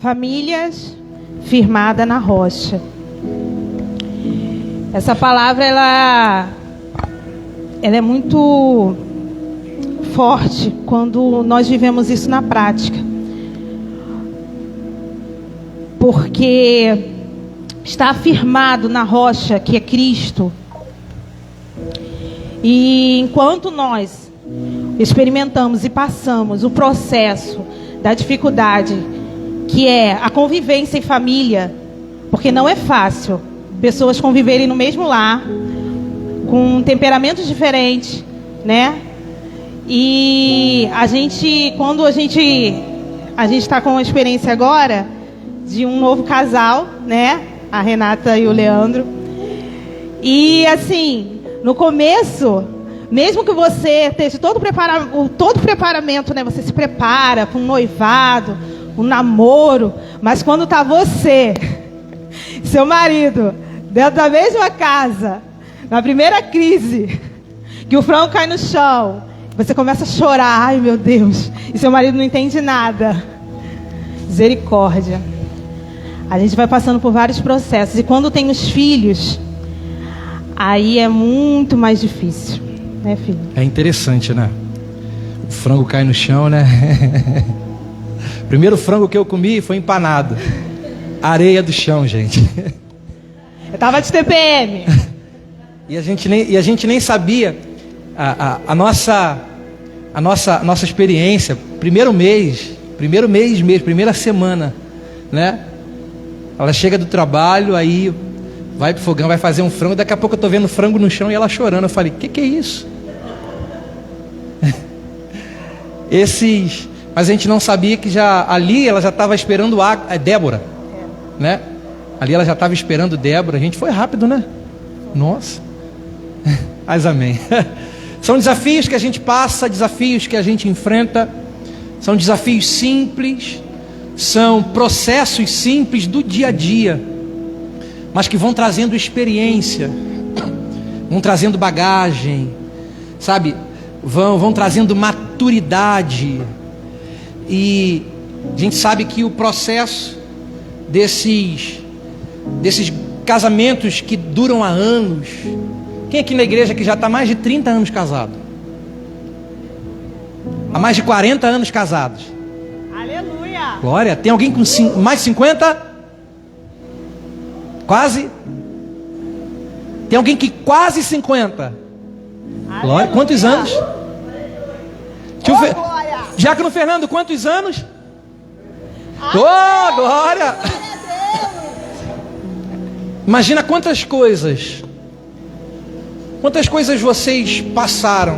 Famílias firmadas na rocha. Essa palavra, ela é muito forte quando nós vivemos isso na prática. Porque está afirmado na rocha que é Cristo. E enquanto nós experimentamos e passamos o processo da dificuldade, que é a convivência em família, porque não é fácil pessoas conviverem no mesmo lar, com temperamentos diferentes, né? E quando a gente está com a experiência agora de um novo casal, né? A Renata e o Leandro. E assim, no começo, mesmo que você esteja todo preparamento, né? Você se prepara para um noivado, um namoro, mas quando está você e seu marido dentro da mesma casa, na primeira crise, que o frango cai no chão, você começa a chorar, ai meu Deus, e seu marido não entende nada. Misericórdia. A gente vai passando por vários processos, e quando tem os filhos, aí é muito mais difícil, né, filho? É interessante, né? O frango cai no chão, né? O primeiro frango que eu comi foi empanado. Areia do chão, gente. Eu tava de TPM. E a gente nem sabia a nossa experiência. Primeiro mês mesmo, primeira semana, né? Ela chega do trabalho, aí vai pro fogão, vai fazer um frango. Daqui a pouco eu tô vendo frango no chão e ela chorando. Eu falei, que é isso? Mas a gente não sabia que ali ela já estava esperando Débora, né? Ali ela já estava esperando Débora. A gente foi rápido, né? Nossa. Mas amém. São desafios que a gente passa, desafios que a gente enfrenta. São desafios simples, são processos simples do dia a dia, mas que vão trazendo experiência, vão trazendo bagagem, sabe? Vão trazendo maturidade. E a gente sabe que o processo desses casamentos que duram há anos. Quem aqui na igreja que já está mais de 30 anos casado? Há mais de 40 anos casados. Aleluia! Glória. Tem alguém com mais de 50? Quase? Tem alguém que quase 50? Aleluia. Glória. Quantos anos? Diácono Fernando, quantos anos? Oh, glória! Imagina quantas coisas vocês passaram,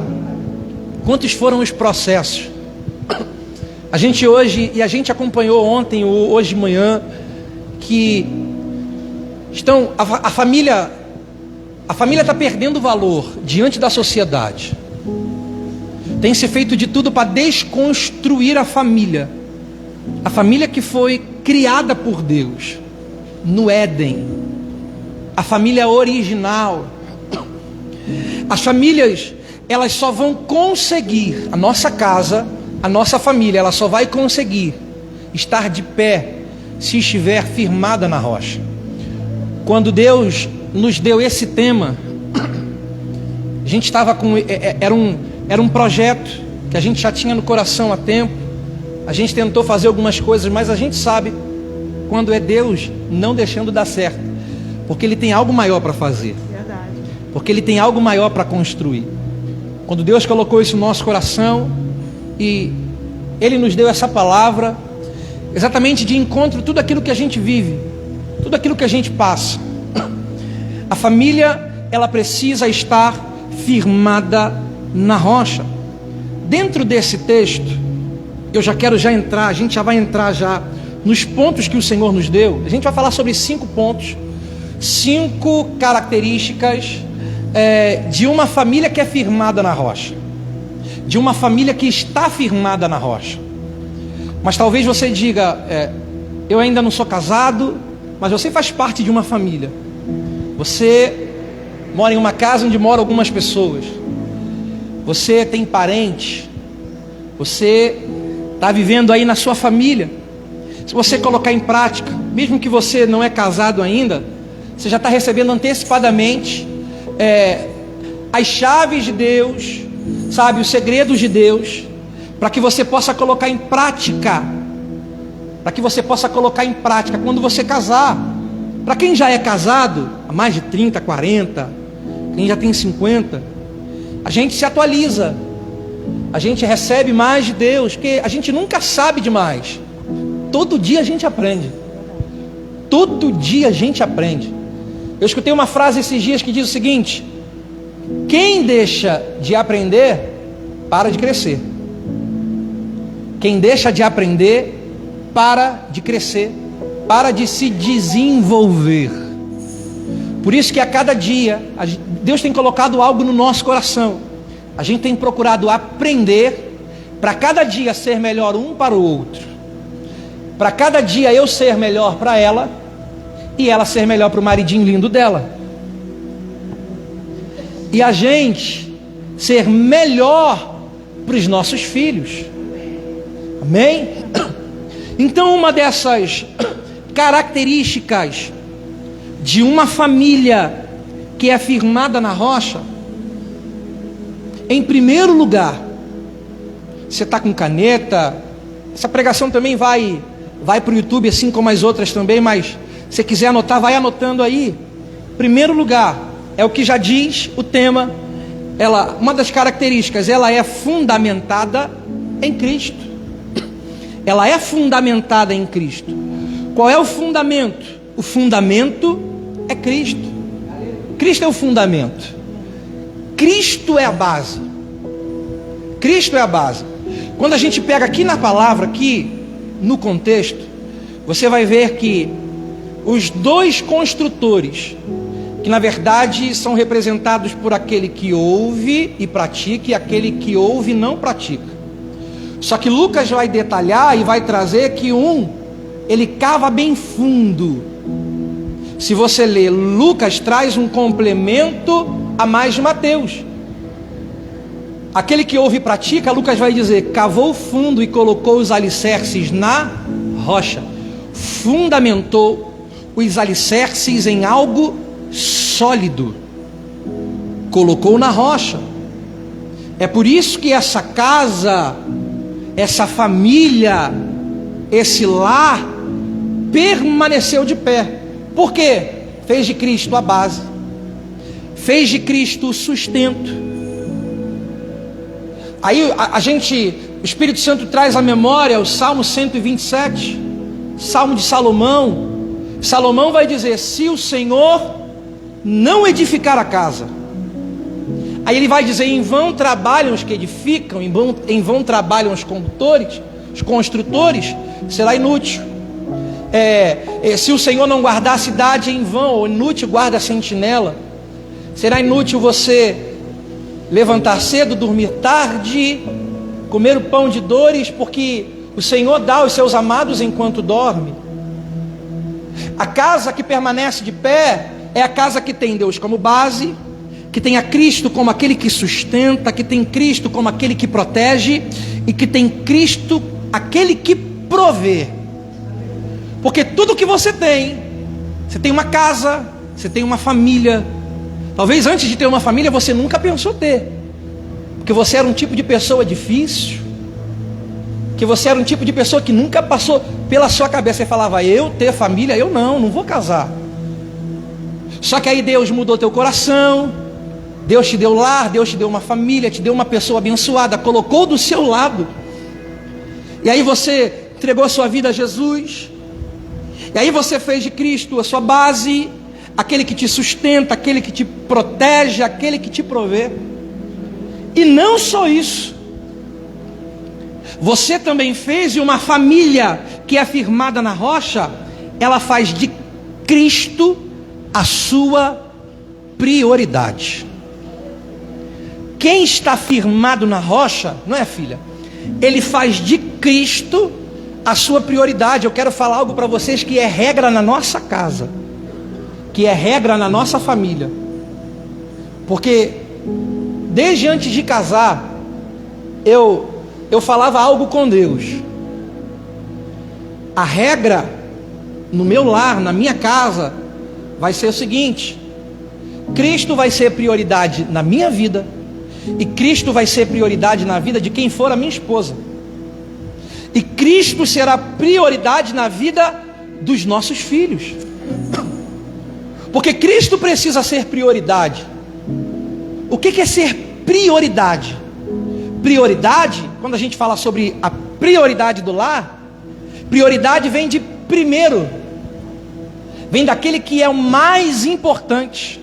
quantos foram os processos. A gente acompanhou ontem ou hoje de manhã que a família está perdendo valor diante da sociedade. Tem se feito de tudo para desconstruir a família que foi criada por Deus no Éden, a família original. As famílias, elas só vão conseguir, a nossa casa, a nossa família, ela só vai conseguir estar de pé se estiver firmada na rocha. Quando Deus nos deu esse tema, a gente estava era um projeto que a gente já tinha no coração há tempo. A gente tentou fazer algumas coisas, mas a gente sabe quando é Deus não deixando dar certo, porque Ele tem algo maior para fazer. Verdade. Porque Ele tem algo maior para construir. Quando Deus colocou isso no nosso coração e Ele nos deu essa palavra, exatamente de encontro tudo aquilo que a gente vive, tudo aquilo que a gente passa. A família, ela precisa estar firmada na rocha. Dentro desse texto, eu já quero entrar, a gente já vai entrar já nos pontos que o Senhor nos deu. A gente vai falar sobre 5 pontos, 5 características de uma família que é firmada na rocha, de uma família que está firmada na rocha. Mas talvez você diga, eu ainda não sou casado, mas você faz parte de uma família. Você mora em uma casa onde moram algumas pessoas. Você tem parentes. Você está vivendo aí na sua família. Se você colocar em prática, mesmo que você não é casado ainda, você já está recebendo antecipadamente as chaves de Deus, sabe, os segredos de Deus, para que você possa colocar em prática, quando você casar. Para quem já é casado há mais de 30, 40, quem já tem 50, a gente se atualiza, a gente recebe mais de Deus, porque a gente nunca sabe demais. Todo dia a gente aprende. Todo dia a gente aprende. Eu escutei uma frase esses dias que diz o seguinte: quem deixa de aprender, para de crescer. Quem deixa de aprender, para de crescer, para de se desenvolver. Por isso que a cada dia, Deus tem colocado algo no nosso coração. A gente tem procurado aprender, para cada dia ser melhor um para o outro. Para cada dia eu ser melhor para ela, e ela ser melhor para o maridinho lindo dela. E a gente ser melhor para os nossos filhos. Amém? Então, uma dessas características de uma família que é firmada na rocha, em primeiro lugar, você está com caneta, essa pregação também vai para o YouTube, assim como as outras também, mas se quiser anotar, vai anotando aí. Primeiro lugar, é o que já diz o tema, uma das características, ela é fundamentada em Cristo. Ela é fundamentada em Cristo. Qual é o fundamento? O fundamento é Cristo. Cristo é o fundamento. Cristo é a base. Cristo é a base. Quando a gente pega aqui na palavra, aqui no contexto, você vai ver que os dois construtores, que na verdade são representados por aquele que ouve e pratica, e aquele que ouve e não pratica. Só que Lucas vai detalhar e vai trazer que ele cava bem fundo. Se você ler, Lucas traz um complemento a mais de Mateus. Aquele que ouve e pratica, Lucas vai dizer, cavou fundo e colocou os alicerces na rocha. Fundamentou os alicerces em algo sólido. Colocou na rocha. É por isso que essa casa, essa família, esse lar permaneceu de pé. Por quê? Fez de Cristo a base, fez de Cristo o sustento. Aí o Espírito Santo traz à memória o Salmo 127, Salmo de Salomão. Salomão vai dizer, se o Senhor não edificar a casa, aí ele vai dizer, em vão trabalham os que edificam, em vão trabalham os condutores, os construtores, será inútil. Se o Senhor não guardar a cidade, em vão, ou inútil guarda a sentinela. Será inútil você levantar cedo, dormir tarde, comer o pão de dores, porque o Senhor dá aos seus amados enquanto dorme. A casa que permanece de pé é a casa que tem Deus como base, que tem a Cristo como aquele que sustenta, que tem Cristo como aquele que protege, e que tem Cristo aquele que provê. Porque tudo que você tem uma casa, você tem uma família. Talvez antes de ter uma família você nunca pensou ter, porque você era um tipo de pessoa difícil, que você era um tipo de pessoa que nunca passou pela sua cabeça. Você falava, eu ter família, eu não vou casar. Só que aí Deus mudou teu coração, Deus te deu lar, Deus te deu uma família, te deu uma pessoa abençoada, colocou do seu lado, e aí você entregou a sua vida a Jesus, e aí você fez de Cristo a sua base, aquele que te sustenta, aquele que te protege, aquele que te provê. E não só isso, você também fez de uma família que é firmada na rocha, ela faz de Cristo a sua prioridade. Quem está firmado na rocha, não é, filha? Ele faz de Cristo a sua prioridade. Eu quero falar algo para vocês que é regra na nossa casa, que é regra na nossa família. Porque desde antes de casar, eu falava algo com Deus. A regra no meu lar, na minha casa, vai ser o seguinte: Cristo vai ser prioridade na minha vida, e Cristo vai ser prioridade na vida de quem for a minha esposa, e Cristo será prioridade na vida dos nossos filhos, porque Cristo precisa ser prioridade. O que é ser prioridade? Prioridade, quando a gente fala sobre a prioridade do lar, prioridade vem de primeiro, vem daquele que é o mais importante,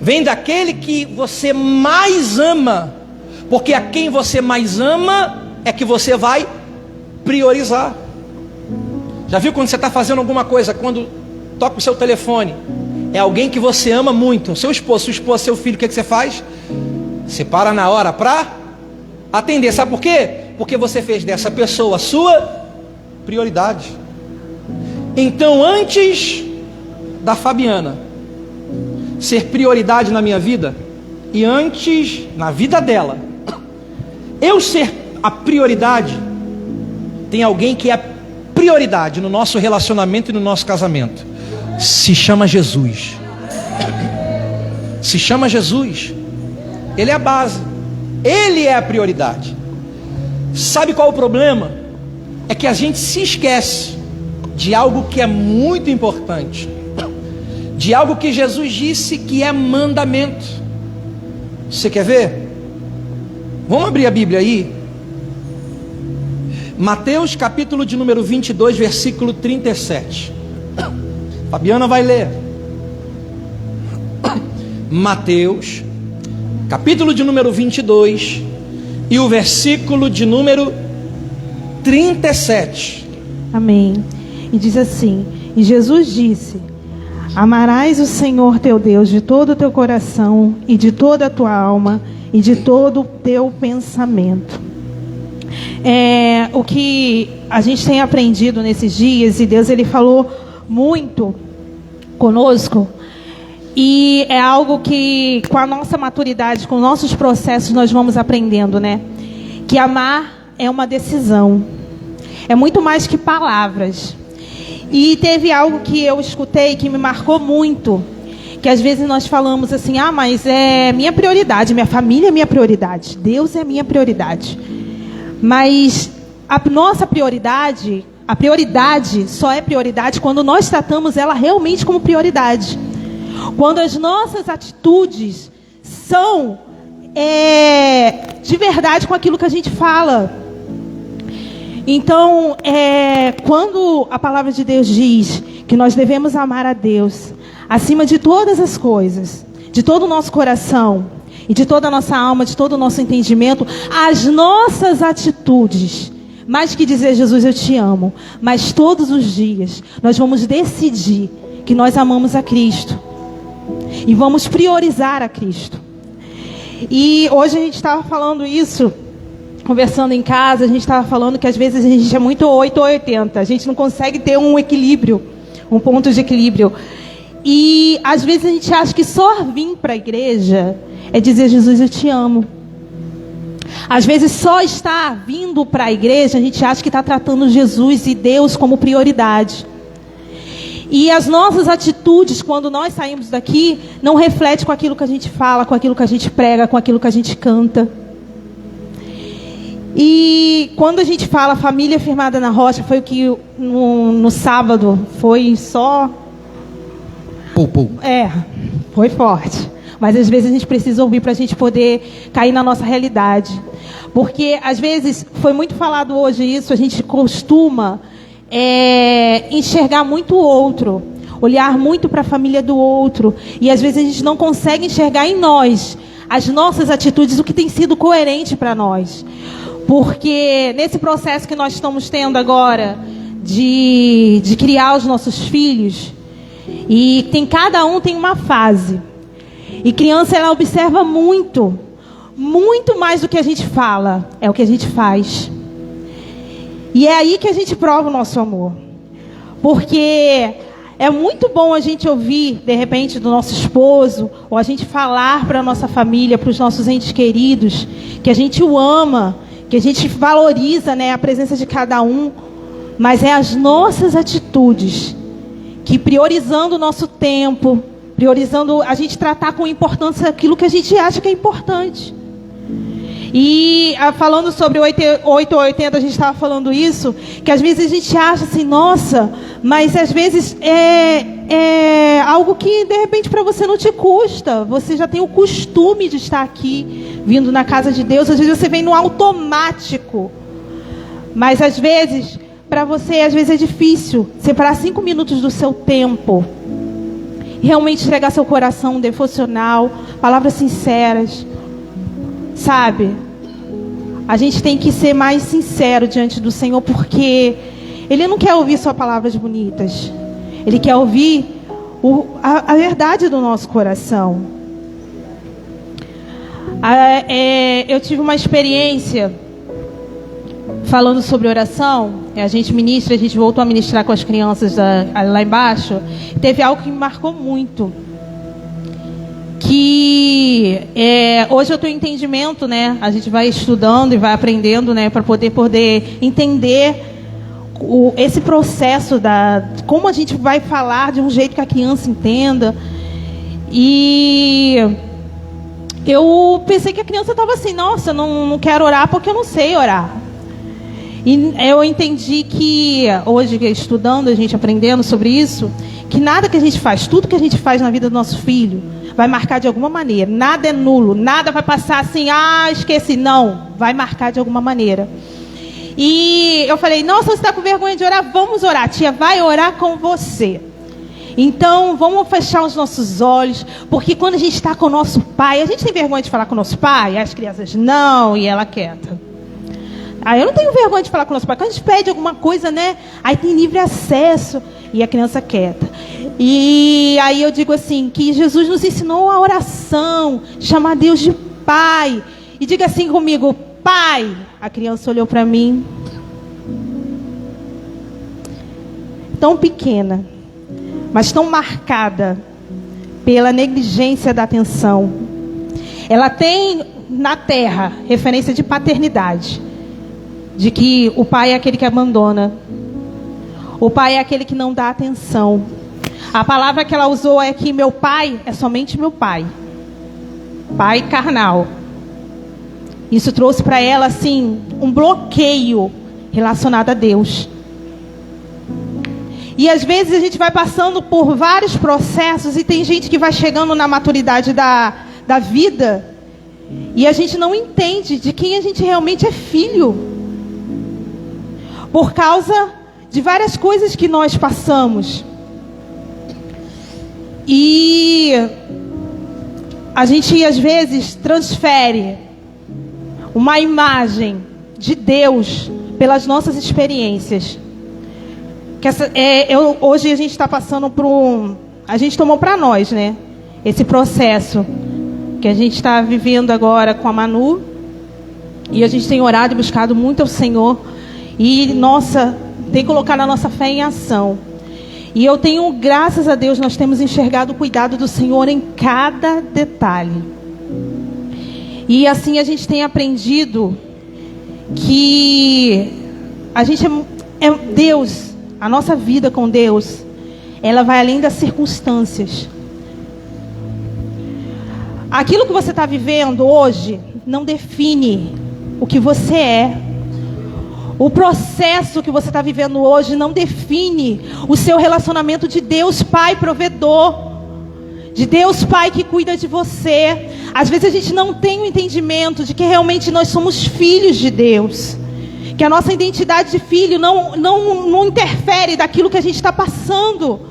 vem daquele que você mais ama, porque a quem você mais ama é que você vai priorizar. Já viu quando você está fazendo alguma coisa, quando toca o seu telefone, é alguém que você ama muito, seu esposo, sua esposa, seu filho, o que você faz? Você para na hora para atender. Sabe por quê? Porque você fez dessa pessoa a sua prioridade. Então, antes da Fabiana ser prioridade na minha vida, e antes na vida dela eu ser a prioridade, tem alguém que é prioridade no nosso relacionamento e no nosso casamento. Se chama Jesus. Se chama Jesus. Ele é a base, Ele é a prioridade. Sabe qual é o problema? É que a gente se esquece de algo que é muito importante, de algo que Jesus disse que é mandamento. Você quer ver? Vamos abrir a Bíblia aí. Mateus capítulo de número 22, versículo 37. Fabiana vai ler. Mateus capítulo de número 22 e o versículo de número 37. Amém. E diz assim: e Jesus disse: amarás o Senhor teu Deus de todo o teu coração e de toda a tua alma e de todo o teu pensamento. O que a gente tem aprendido nesses dias, e Deus ele falou muito conosco, e é algo que com a nossa maturidade, com nossos processos nós vamos aprendendo, né? Que amar é uma decisão, é muito mais que palavras. E teve algo que eu escutei que me marcou muito, que às vezes nós falamos assim: ah, mas é minha prioridade, minha família é minha prioridade, Deus é minha prioridade. Mas a nossa prioridade, a prioridade só é prioridade quando nós tratamos ela realmente como prioridade. Quando as nossas atitudes são de verdade com aquilo que a gente fala. Então, quando a palavra de Deus diz que nós devemos amar a Deus acima de todas as coisas, de todo o nosso coração e de toda a nossa alma, de todo o nosso entendimento, as nossas atitudes, mais que dizer Jesus eu te amo, mas todos os dias nós vamos decidir que nós amamos a Cristo e vamos priorizar a Cristo. E hoje a gente estava falando isso, conversando em casa, a gente estava falando que às vezes a gente é muito 8 ou 80, a gente não consegue ter um equilíbrio, um ponto de equilíbrio. E às vezes a gente acha que só vir para a igreja é dizer Jesus eu te amo. Às vezes só estar vindo para a igreja, a gente acha que está tratando Jesus e Deus como prioridade. E as nossas atitudes, quando nós saímos daqui, não refletem com aquilo que a gente fala, com aquilo que a gente prega, com aquilo que a gente canta. E quando a gente fala família firmada na rocha, foi o que no sábado foi só... foi forte. Mas às vezes a gente precisa ouvir para a gente poder cair na nossa realidade. Porque às vezes, foi muito falado hoje isso, a gente costuma enxergar muito o outro, olhar muito para a família do outro. E às vezes a gente não consegue enxergar em nós, as nossas atitudes, o que tem sido coerente para nós. Porque nesse processo que nós estamos tendo agora, de criar os nossos filhos, e cada um tem uma fase. E criança, ela observa muito mais do que a gente fala, é o que a gente faz. E é aí que a gente prova o nosso amor. Porque é muito bom a gente ouvir, de repente, do nosso esposo, ou a gente falar para a nossa família, para os nossos entes queridos, que a gente o ama, que a gente valoriza, né, a presença de cada um Mas é as nossas atitudes que, priorizando o nosso tempo, priorizando a gente tratar com importância aquilo que a gente acha que é importante. E falando sobre 8 ou 80, a gente estava falando isso, que às vezes a gente acha assim, nossa, mas às vezes é algo que de repente para você não te custa. Você já tem o costume de estar aqui, vindo na casa de Deus. Às vezes você vem no automático. Mas às vezes, para você, às vezes é difícil separar 5 minutos do seu tempo, realmente entregar seu coração, um devocional, palavras sinceras. Sabe, a gente tem que ser mais sincero diante do Senhor, porque Ele não quer ouvir só palavras bonitas. Ele quer ouvir a verdade do nosso coração. Eu tive uma experiência falando sobre oração. A gente voltou a ministrar com as crianças lá embaixo. Teve algo que me marcou muito. Que hoje eu tenho entendimento, né? A gente vai estudando e vai aprendendo, né? Para poder entender esse processo como a gente vai falar de um jeito que a criança entenda. E eu pensei que a criança estava assim, nossa, não quero orar porque eu não sei orar. E eu entendi que hoje, estudando, a gente aprendendo sobre isso, que nada que a gente faz, tudo que a gente faz na vida do nosso filho, vai marcar de alguma maneira. Nada é nulo, nada vai passar assim, esqueci. Não, vai marcar de alguma maneira. E eu falei, nossa, você está com vergonha de orar? Vamos orar, tia vai orar com você. Então, vamos fechar os nossos olhos, porque quando a gente está com o nosso pai, a gente tem vergonha de falar com o nosso pai? As crianças, não, e ela quieta. Eu não tenho vergonha de falar com o nosso pai. Quando a gente pede alguma coisa, né? Aí tem livre acesso, e a criança quieta. E aí eu digo assim, que Jesus nos ensinou a oração, chamar Deus de Pai. E diga assim comigo, Pai. A criança olhou para mim, tão pequena, mas tão marcada pela negligência da atenção. Ela tem na terra referência de paternidade, de que o pai é aquele que abandona, o pai é aquele que não dá atenção. A palavra que ela usou é que meu pai é somente meu pai, pai carnal. Isso trouxe para ela assim um bloqueio relacionado a Deus. E às vezes a gente vai passando por vários processos e tem gente que vai chegando na maturidade da vida e a gente não entende de quem a gente realmente é filho, por causa de várias coisas que nós passamos. E a gente às vezes transfere uma imagem de Deus pelas nossas experiências. Hoje a gente está passando por a gente tomou para nós, né? Esse processo que a gente está vivendo agora com a Manu. E a gente tem orado e buscado muito ao Senhor. E, tem colocado a nossa fé em ação. E eu tenho, graças a Deus, nós temos enxergado o cuidado do Senhor em cada detalhe. E assim a gente tem aprendido que a gente é Deus, a nossa vida com Deus, ela vai além das circunstâncias. Aquilo que você está vivendo hoje não define o que você é. O processo que você está vivendo hoje não define o seu relacionamento de Deus Pai provedor, de Deus Pai que cuida de você. Às vezes a gente não tem o entendimento de que realmente nós somos filhos de Deus, que a nossa identidade de filho não interfere daquilo que a gente está passando.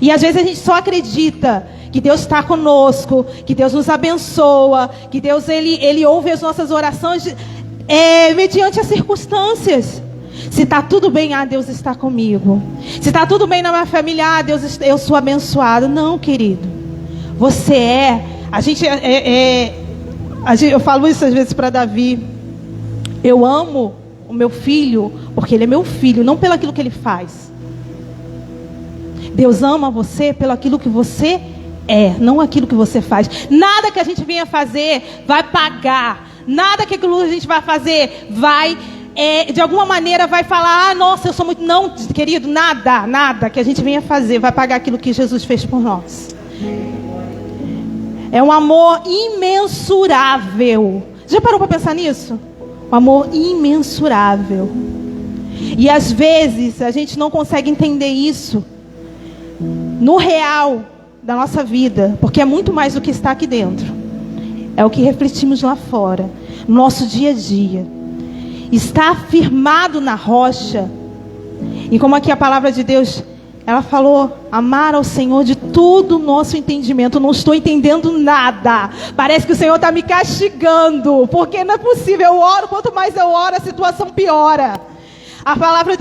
E às vezes a gente só acredita que Deus está conosco, que Deus nos abençoa, que Deus ele ouve as nossas orações mediante as circunstâncias. Se está tudo bem, Deus está comigo. Se está tudo bem na minha família, Deus, eu sou abençoado. Não, querido. Você eu falo isso às vezes para Davi. Eu amo o meu filho porque ele é meu filho, não pelo aquilo que ele faz. Deus ama você pelo aquilo que você é, não aquilo que você faz. Nada que a gente venha fazer vai pagar. Nada que aquilo que a gente vai fazer vai de alguma maneira vai falar, nossa, eu sou muito... Não, querido, nada que a gente venha fazer vai pagar aquilo que Jesus fez por nós. É um amor imensurável. Já parou para pensar nisso? Um amor imensurável. E às vezes a gente não consegue entender isso no real da nossa vida, porque é muito mais do que está aqui dentro. É o que refletimos lá fora, no nosso dia a dia. Está firmado na rocha. E como aqui a palavra de Deus, ela falou, amar ao Senhor de todo o nosso entendimento. Eu não estou entendendo nada. Parece que o Senhor está me castigando, porque não é possível. Eu oro, quanto mais eu oro, a situação piora.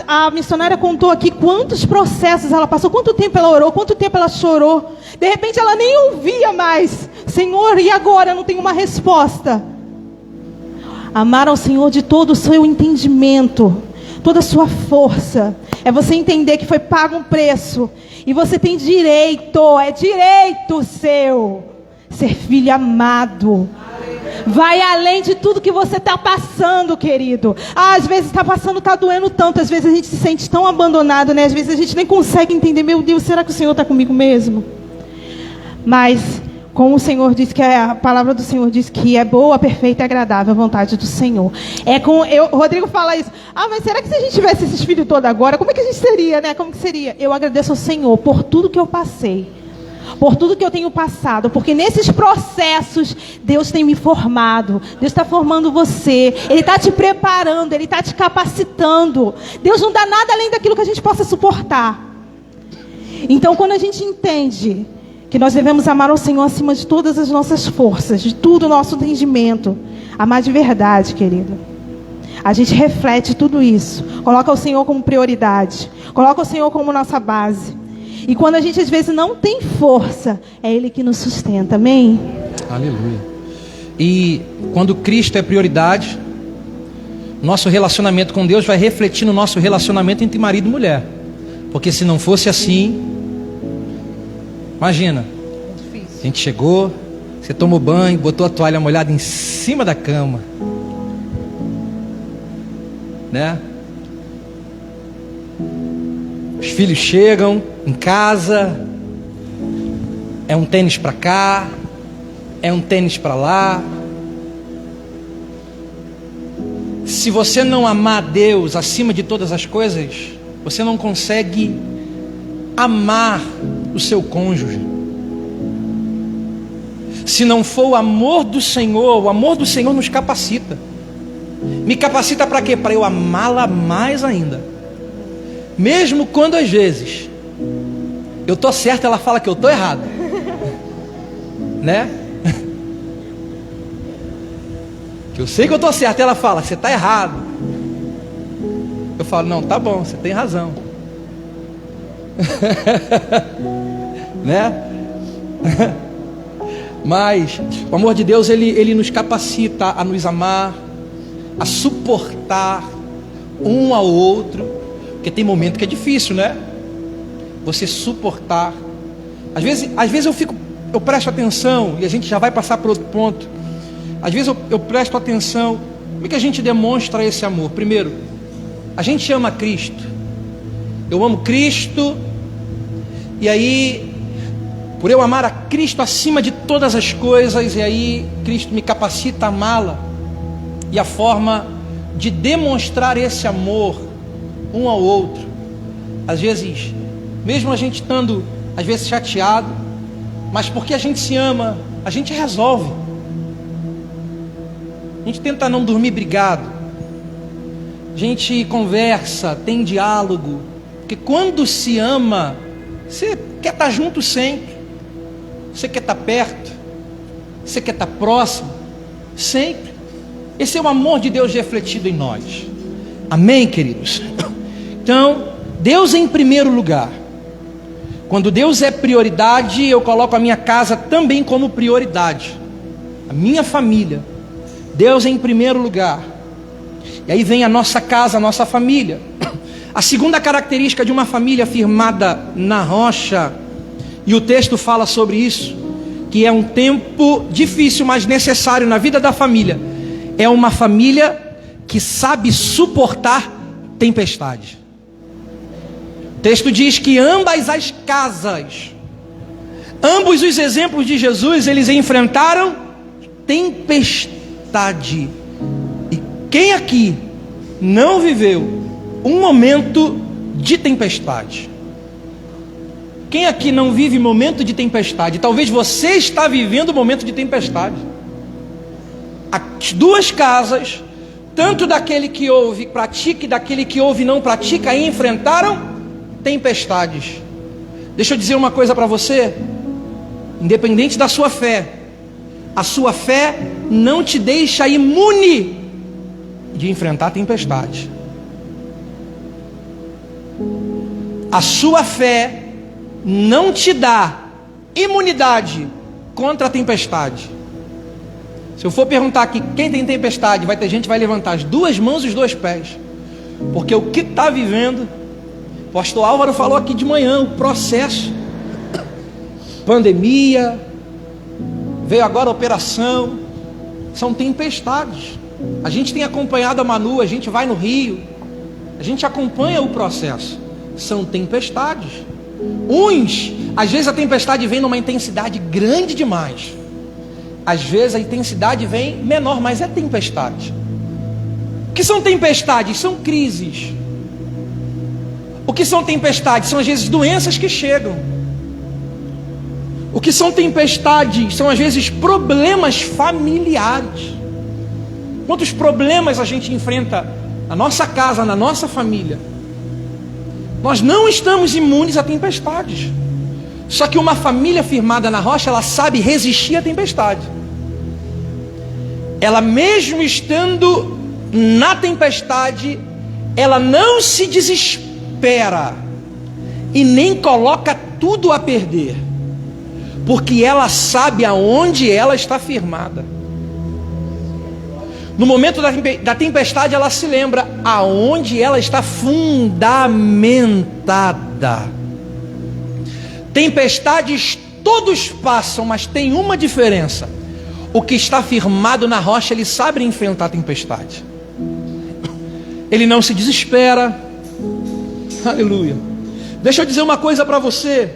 A missionária contou aqui quantos processos ela passou, quanto tempo ela orou, quanto tempo ela chorou. De repente ela nem ouvia mais. Senhor, e agora? Eu não tenho uma resposta. Amar ao Senhor de todo o seu entendimento, toda a sua força. É você entender que foi pago um preço. E você tem direito, é direito seu, ser filho amado. Vai além de tudo que você está passando, querido. Às vezes está passando, está doendo tanto. Às vezes a gente se sente tão abandonado, né? Às vezes a gente nem consegue entender. Meu Deus, será que o Senhor está comigo mesmo? Mas, como o Senhor diz, que a palavra do Senhor diz que é boa, perfeita e agradável a vontade do Senhor. Rodrigo fala isso. Mas será que se a gente tivesse esses filhos todos agora, como é que a gente seria, né? Como que seria? Eu agradeço ao Senhor por tudo que eu passei. Por tudo que eu tenho passado, porque nesses processos Deus tem me formado, Deus está formando você, Ele está te preparando, Ele está te capacitando. Deus não dá nada além daquilo que a gente possa suportar. Então, quando a gente entende que nós devemos amar ao Senhor acima de todas as nossas forças, de tudo o nosso entendimento, amar de verdade, querido, a gente reflete tudo isso, coloca o Senhor como prioridade, coloca o Senhor como nossa base. E quando a gente às vezes não tem força, é Ele que nos sustenta, amém? Aleluia. E quando Cristo é prioridade, nosso relacionamento com Deus vai refletir no nosso relacionamento entre marido e mulher. Porque se não fosse assim, imagina, a gente chegou, você tomou banho, botou a toalha molhada em cima da cama, né? Os filhos chegam em casa, é um tênis para cá, é um tênis para lá. Se você não amar Deus acima de todas as coisas, você não consegue amar o seu cônjuge. Se não for o amor do Senhor nos capacita. Me capacita para quê? Para eu amá-la mais ainda. Mesmo quando às vezes eu estou certo, ela fala que eu estou errado, né? Que eu sei que eu estou certo, ela fala, você está errado. Eu falo, não, tá bom, você tem razão. Né? Mas o amor de Deus, ele nos capacita a nos amar, a suportar um ao outro. Porque tem momento que é difícil, né? Você suportar. Às vezes eu presto atenção, e a gente já vai passar para outro ponto. Às vezes eu presto atenção. Como é que a gente demonstra esse amor? Primeiro, a gente ama Cristo. Eu amo Cristo. E aí, por eu amar a Cristo acima de todas as coisas, e aí Cristo me capacita a amá-la. E a forma de demonstrar esse amor um ao outro, às vezes, mesmo a gente estando às vezes chateado, mas porque a gente se ama, a gente resolve. A gente tenta não dormir brigado, a gente conversa, tem diálogo, porque quando se ama, você quer estar junto sempre, você quer estar perto, você quer estar próximo, sempre. Esse é o amor de Deus refletido em nós. Amém, queridos? Então, Deus em primeiro lugar. Quando Deus é prioridade, eu coloco a minha casa também como prioridade. A minha família. Deus em primeiro lugar. E aí vem a nossa casa, a nossa família. A segunda característica de uma família firmada na rocha, e o texto fala sobre isso, que é um tempo difícil, mas necessário na vida da família. É uma família que sabe suportar tempestade. O texto diz que ambas as casas, ambos os exemplos de Jesus, eles enfrentaram tempestade. E quem aqui não viveu um momento de tempestade? Quem aqui não vive momento de tempestade? Talvez você está vivendo momento de tempestade. As duas casas, tanto daquele que ouve e pratica e daquele que ouve e não pratica, enfrentaram tempestades. Deixa eu dizer uma coisa para você. Independente da sua fé, a sua fé não te deixa imune de enfrentar tempestade. A sua fé não te dá imunidade contra a tempestade. Se eu for perguntar aqui quem tem tempestade, vai ter gente que vai levantar as duas mãos e os dois pés, porque o que está vivendo, o pastor Álvaro falou aqui de manhã, o processo, pandemia, veio agora a operação, são tempestades. A gente tem acompanhado a Manu, a gente vai no Rio, a gente acompanha o processo, são tempestades. Às vezes a tempestade vem numa intensidade grande demais, às vezes a intensidade vem menor, mas é tempestade. O que são tempestades? São crises. O que são tempestades? São às vezes doenças que chegam. O que são tempestades? São às vezes problemas familiares. Quantos problemas a gente enfrenta na nossa casa, na nossa família? Nós não estamos imunes a tempestades. Só que uma família firmada na rocha, ela sabe resistir à tempestade. Ela mesmo estando na tempestade, ela não se desespera e nem coloca tudo a perder, porque ela sabe aonde ela está firmada. No momento da tempestade, ela se lembra aonde ela está fundamentada. Tempestades todos passam, mas tem uma diferença: o que está firmado na rocha, ele sabe enfrentar a tempestade, ele não se desespera. Aleluia. Deixa eu dizer uma coisa para você.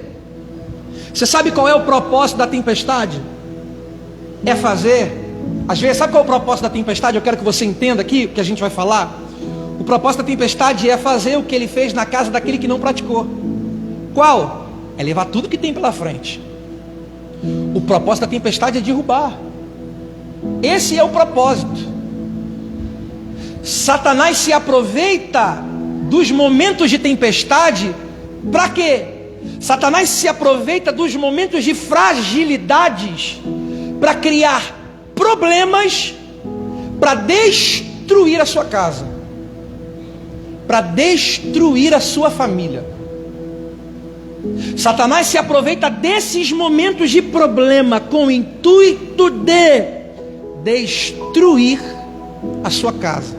Você sabe qual é o propósito da tempestade? É fazer, às vezes, sabe qual é o propósito da tempestade? Eu quero que você entenda aqui o que a gente vai falar. O propósito da tempestade é fazer o que ele fez na casa daquele que não praticou. Qual? É levar tudo que tem pela frente. O propósito da tempestade é derrubar. Esse é o propósito. Satanás se aproveita dos momentos de tempestade para quê? Satanás se aproveita dos momentos de fragilidades para criar problemas, para destruir a sua casa, para destruir a sua família. Satanás se aproveita desses momentos de problema com o intuito de destruir a sua casa.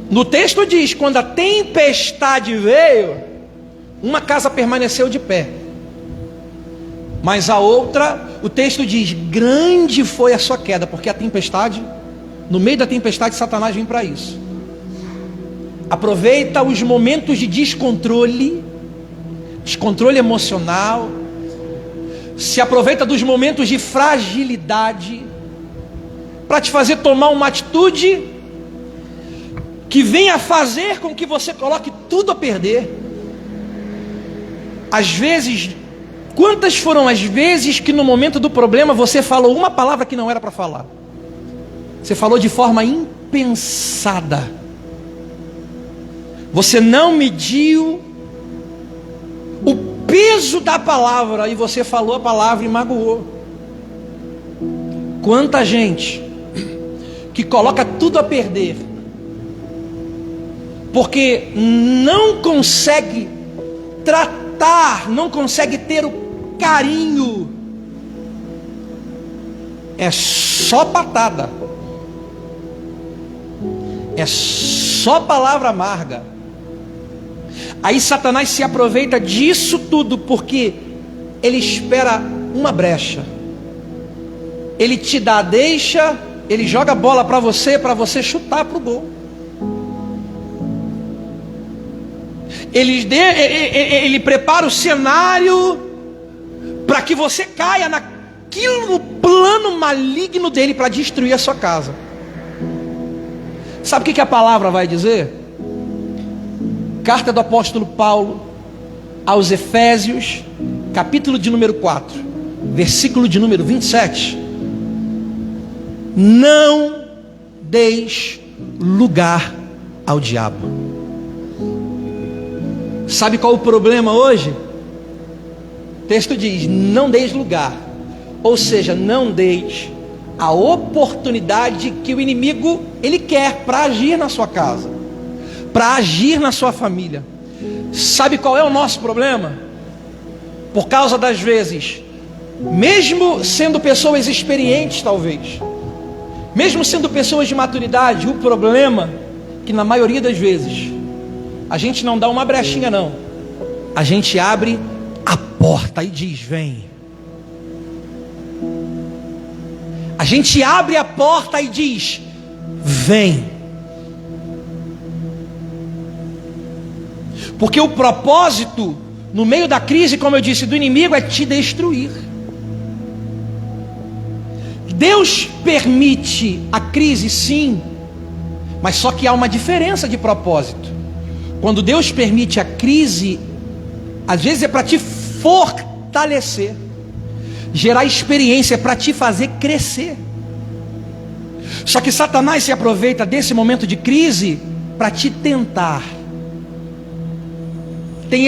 No texto diz, quando a tempestade veio, uma casa permaneceu de pé, mas a outra, o texto diz, grande foi a sua queda, porque a tempestade, no meio da tempestade, Satanás vem para isso. Aproveita os momentos de descontrole emocional, se aproveita dos momentos de fragilidade, para te fazer tomar uma atitude que venha fazer com que você coloque tudo a perder. Às vezes, quantas foram as vezes que no momento do problema você falou uma palavra que não era para falar? Você falou de forma impensada. Você não mediu o peso da palavra e você falou a palavra e magoou. Quanta gente que coloca tudo a perder porque não consegue tratar, não consegue ter o carinho. É só patada, é só palavra amarga. Aí Satanás se aproveita disso tudo porque ele espera uma brecha. Ele te dá a deixa, ele joga a bola para você chutar para o gol. Ele prepara o cenário para que você caia naquilo, no plano maligno dele para destruir a sua casa. Sabe o que a palavra vai dizer? Carta do apóstolo Paulo aos Efésios, capítulo de número 4, versículo de número 27. Não deis lugar ao diabo. Sabe qual o problema hoje? O texto diz: não deis lugar. Ou seja, não deis a oportunidade que o inimigo ele quer para agir na sua casa, para agir na sua família. Sabe qual é o nosso problema? Por causa das vezes, mesmo sendo pessoas experientes talvez, mesmo sendo pessoas de maturidade, o problema é que na maioria das vezes a gente não dá uma brechinha não, a gente abre a porta e diz: vem. A gente abre a porta e diz: vem. Porque o propósito, no meio da crise, como eu disse, do inimigo é te destruir. Deus permite a crise, sim, mas só que há uma diferença de propósito. Quando Deus permite a crise, às vezes é para te fortalecer, gerar experiência, para te fazer crescer. Só que Satanás se aproveita desse momento de crise para te tentar.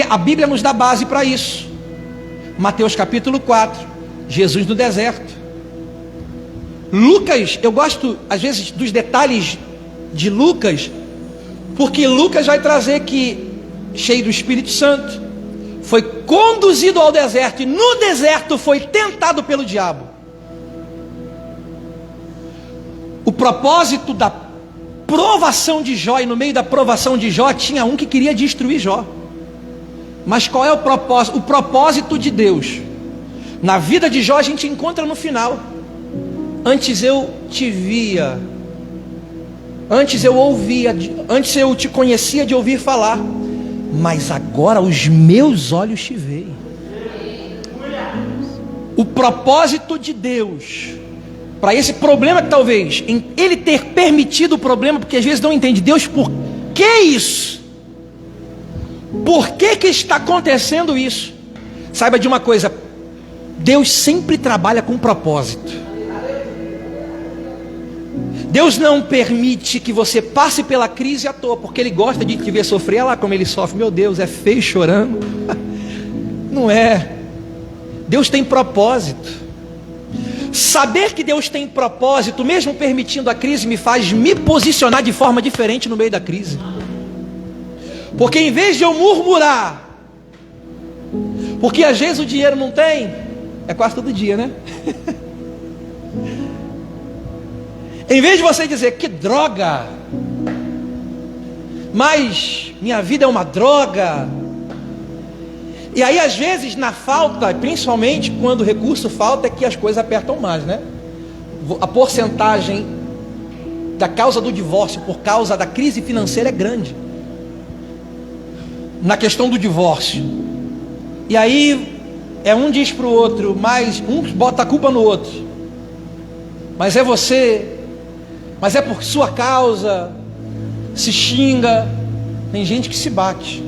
A Bíblia nos dá base para isso. Mateus capítulo 4, Jesus no deserto. Lucas, eu gosto às vezes dos detalhes de Lucas, porque Lucas vai trazer que, cheio do Espírito Santo, foi conduzido ao deserto e no deserto foi tentado pelo diabo. O propósito da provação de Jó, e no meio da provação de Jó tinha um que queria destruir Jó. Mas qual é o propósito? O propósito de Deus na vida de Jó a gente encontra no final. Antes eu te via, antes eu ouvia, antes eu te conhecia de ouvir falar, mas agora os meus olhos te veem. O propósito de Deus para esse problema, que talvez em Ele ter permitido o problema, porque às vezes não entende: Deus, por que isso? Por que está acontecendo isso? Saiba de uma coisa: Deus sempre trabalha com propósito. Deus não permite que você passe pela crise à toa, porque Ele gosta de te ver sofrer. Olha lá como Ele sofre, meu Deus, é feio chorando. Não é. Deus tem propósito. Saber que Deus tem propósito, mesmo permitindo a crise, me faz me posicionar de forma diferente no meio da crise. Porque em vez de eu murmurar, porque às vezes o dinheiro não tem, é quase todo dia, né? Em vez de você dizer: que droga, mas minha vida é uma droga. E aí às vezes na falta, principalmente quando o recurso falta, é que as coisas apertam mais, né? A porcentagem da causa do divórcio por causa da crise financeira é grande. Na questão do divórcio. E aí um diz para o outro, mas um bota a culpa no outro. Mas é você, mas é por sua causa, se xinga. Tem gente que se bate.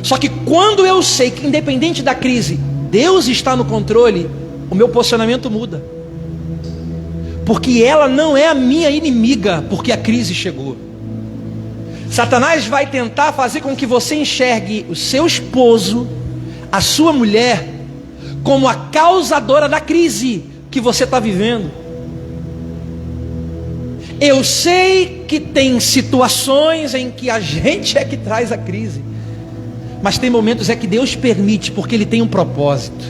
Só que quando eu sei que, independente da crise, Deus está no controle, o meu posicionamento muda. Porque ela não é a minha inimiga, porque a crise chegou. Satanás vai tentar fazer com que você enxergue o seu esposo, a sua mulher, como a causadora da crise que você está vivendo. Eu sei que tem situações em que a gente é que traz a crise, mas tem momentos é que Deus permite, porque Ele tem um propósito.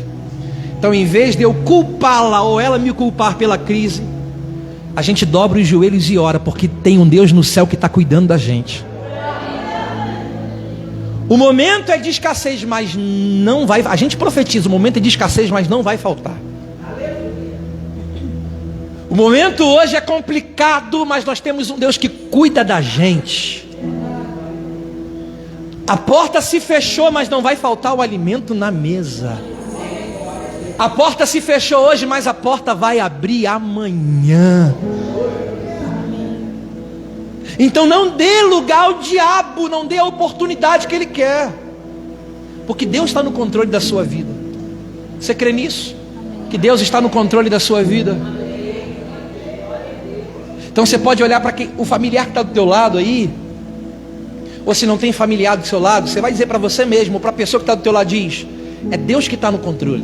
Então, em vez de eu culpá-la ou ela me culpar pela crise, a gente dobra os joelhos e ora, porque tem um Deus no céu que está cuidando da gente. O momento é de escassez, mas não vai. A gente profetiza: o momento é de escassez, mas não vai faltar. O momento hoje é complicado, mas nós temos um Deus que cuida da gente. A porta se fechou, mas não vai faltar o alimento na mesa. A porta se fechou hoje, mas a porta vai abrir amanhã. Então não dê lugar ao diabo, não dê a oportunidade que ele quer, porque Deus está no controle da sua vida. Você crê nisso? Que Deus está no controle da sua vida? Então você pode olhar para o familiar que está do teu lado aí, ou se não tem familiar do seu lado, você vai dizer para você mesmo, ou para a pessoa que está do teu lado, diz: é Deus que está no controle.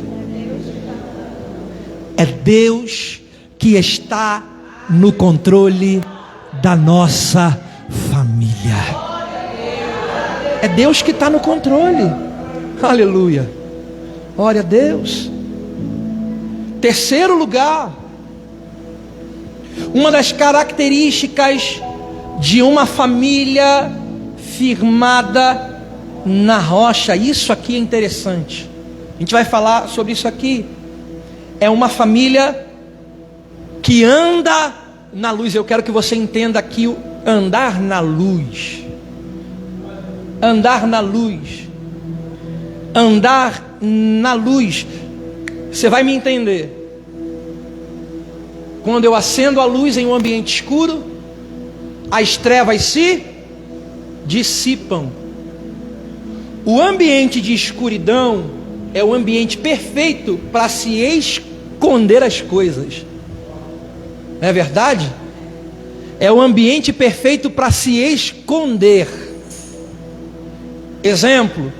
É Deus que está no controle da nossa família. É Deus que está no controle. Aleluia. Glória a Deus. Terceiro lugar, uma das características de uma família firmada na rocha. Isso aqui é interessante. A gente vai falar sobre isso aqui. É uma família que anda na luz. Eu quero que você entenda aqui o andar na luz. Andar na luz. Andar na luz. Você vai me entender. Quando eu acendo a luz em um ambiente escuro, as trevas se dissipam. O ambiente de escuridão é o ambiente perfeito para se esconder as coisas. Não é verdade? É o ambiente perfeito para se esconder. Exemplo: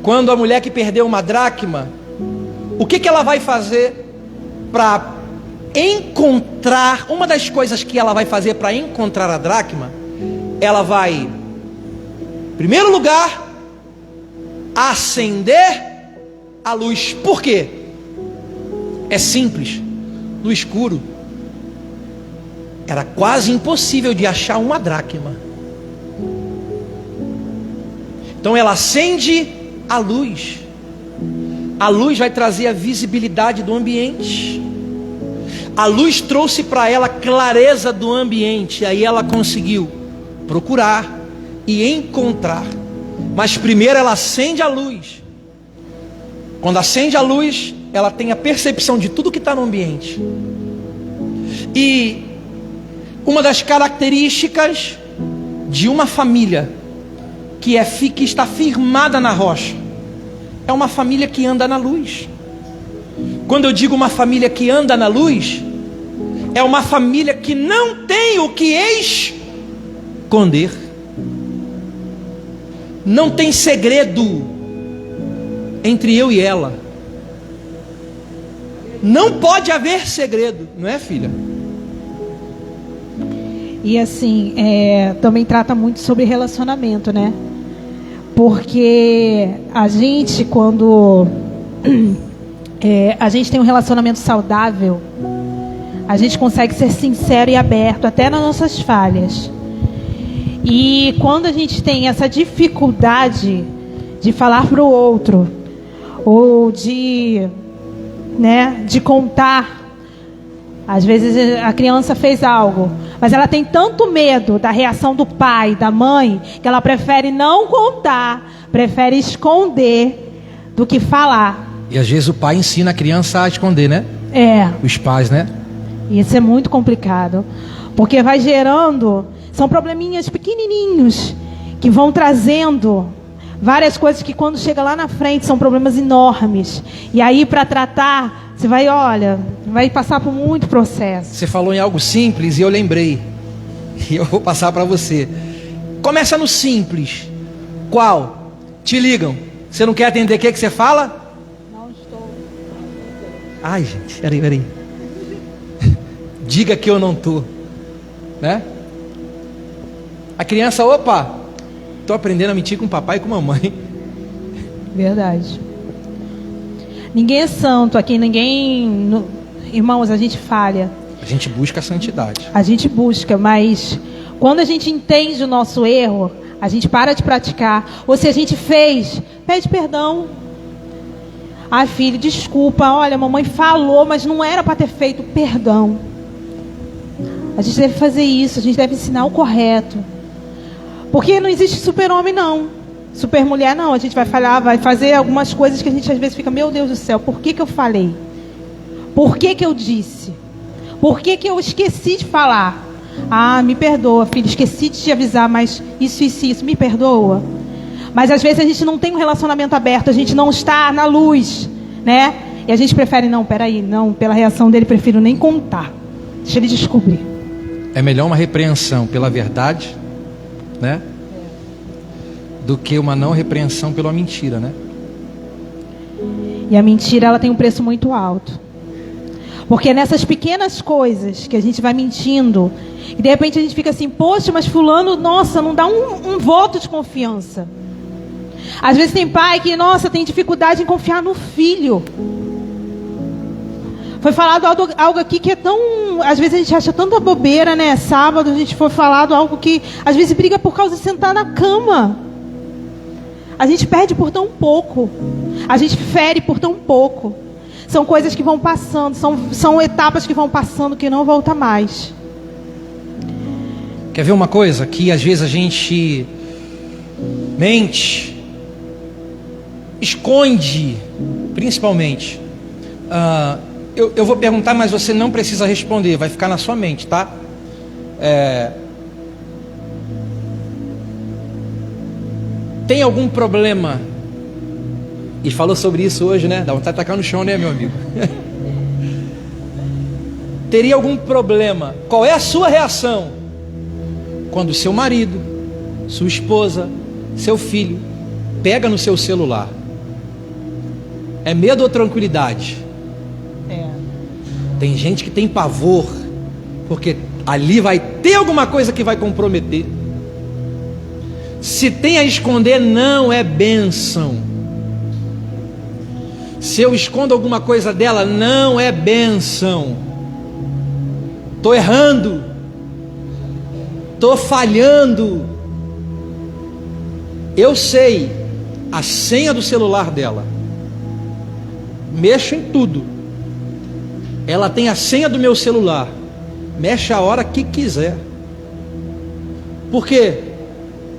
quando a mulher que perdeu uma dracma, o que ela vai fazer para encontrar? Uma das coisas que ela vai fazer para encontrar a dracma, ela vai, em primeiro lugar, acender a luz. Por quê? É simples. No escuro era quase impossível de achar uma dracma. Então ela acende a luz. A luz vai trazer a visibilidade do ambiente. A luz trouxe para ela clareza do ambiente. Aí ela conseguiu procurar e encontrar. Mas primeiro ela acende a luz. Quando acende a luz, ela tem a percepção de tudo que está no ambiente. E uma das características de uma família que está firmada na rocha é uma família que anda na luz. Quando eu digo uma família que anda na luz, é uma família que não tem o que esconder. Não tem segredo entre eu e ela. Não pode haver segredo, não é, filha? E assim, também trata muito sobre relacionamento, né? Porque a gente, quando a gente tem um relacionamento saudável, a gente consegue ser sincero e aberto, até nas nossas falhas. E quando a gente tem essa dificuldade de falar para o outro, ou de contar, às vezes a criança fez algo, mas ela tem tanto medo da reação do pai, da mãe, que ela prefere não contar, prefere esconder do que falar. E às vezes o pai ensina a criança a esconder, né? Os pais, né? E isso é muito complicado, porque vai gerando, são probleminhas pequenininhos, que vão trazendo várias coisas que quando chega lá na frente são problemas enormes. E aí para tratar, você vai passar por muito processo. Você falou em algo simples e eu lembrei. E eu vou passar para você. Começa no simples. Qual? Te ligam. Você não quer atender, o que você fala? Não estou. Ai, gente, peraí. Diga que eu não estou. Né? A criança, opa, estou aprendendo a mentir com o papai e com a mamãe. Verdade. Ninguém é santo aqui, irmãos, a gente falha. A gente busca a santidade. A gente busca, mas quando a gente entende o nosso erro, a gente para de praticar. Ou se a gente fez, pede perdão. Filho, desculpa, olha, a mamãe falou, mas não era para ter feito. Perdão. A gente deve fazer isso, a gente deve ensinar o correto. Porque não existe super-homem, não. Super-mulher, não. A gente vai falar, vai fazer algumas coisas que a gente às vezes fica, meu Deus do céu, por que eu falei? Por que eu disse? Por que eu esqueci de falar? Ah, me perdoa, filho, esqueci de te avisar, mas isso, me perdoa. Mas às vezes a gente não tem um relacionamento aberto, a gente não está na luz, né? E a gente prefere, não, peraí, não, pela reação dele, prefiro nem contar. Deixa ele descobrir. É melhor uma repreensão pela verdade, né? Do que uma não repreensão pela mentira, né? E a mentira, ela tem um preço muito alto. Porque é nessas pequenas coisas que a gente vai mentindo, e de repente a gente fica assim, poxa, mas fulano, nossa, não dá um voto de confiança. Às vezes tem pai que, nossa, tem dificuldade em confiar no filho. Foi falado algo aqui que é tão... Às vezes a gente acha tanta bobeira, né? Sábado a gente foi falado algo que às vezes briga por causa de sentar na cama. A gente perde por tão pouco. A gente fere por tão pouco. São coisas que vão passando, são etapas que vão passando que não volta mais. Quer ver uma coisa? Que às vezes a gente mente, esconde, principalmente. Eu vou perguntar, mas você não precisa responder, vai ficar na sua mente, tá? Tem algum problema? E falou sobre isso hoje, né? Dá vontade de tacar no chão, né, meu amigo? Teria algum problema? Qual é a sua reação quando seu marido, sua esposa, seu filho pega no seu celular? É medo ou tranquilidade? Tem gente que tem pavor, porque ali vai ter alguma coisa que vai comprometer. Se tem a esconder, não é bênção. Se eu escondo alguma coisa dela, não é bênção. Estou errando, estou falhando. Eu sei a senha do celular dela, mexo em tudo. Ela tem a senha do meu celular, mexe a hora que quiser. Por quê?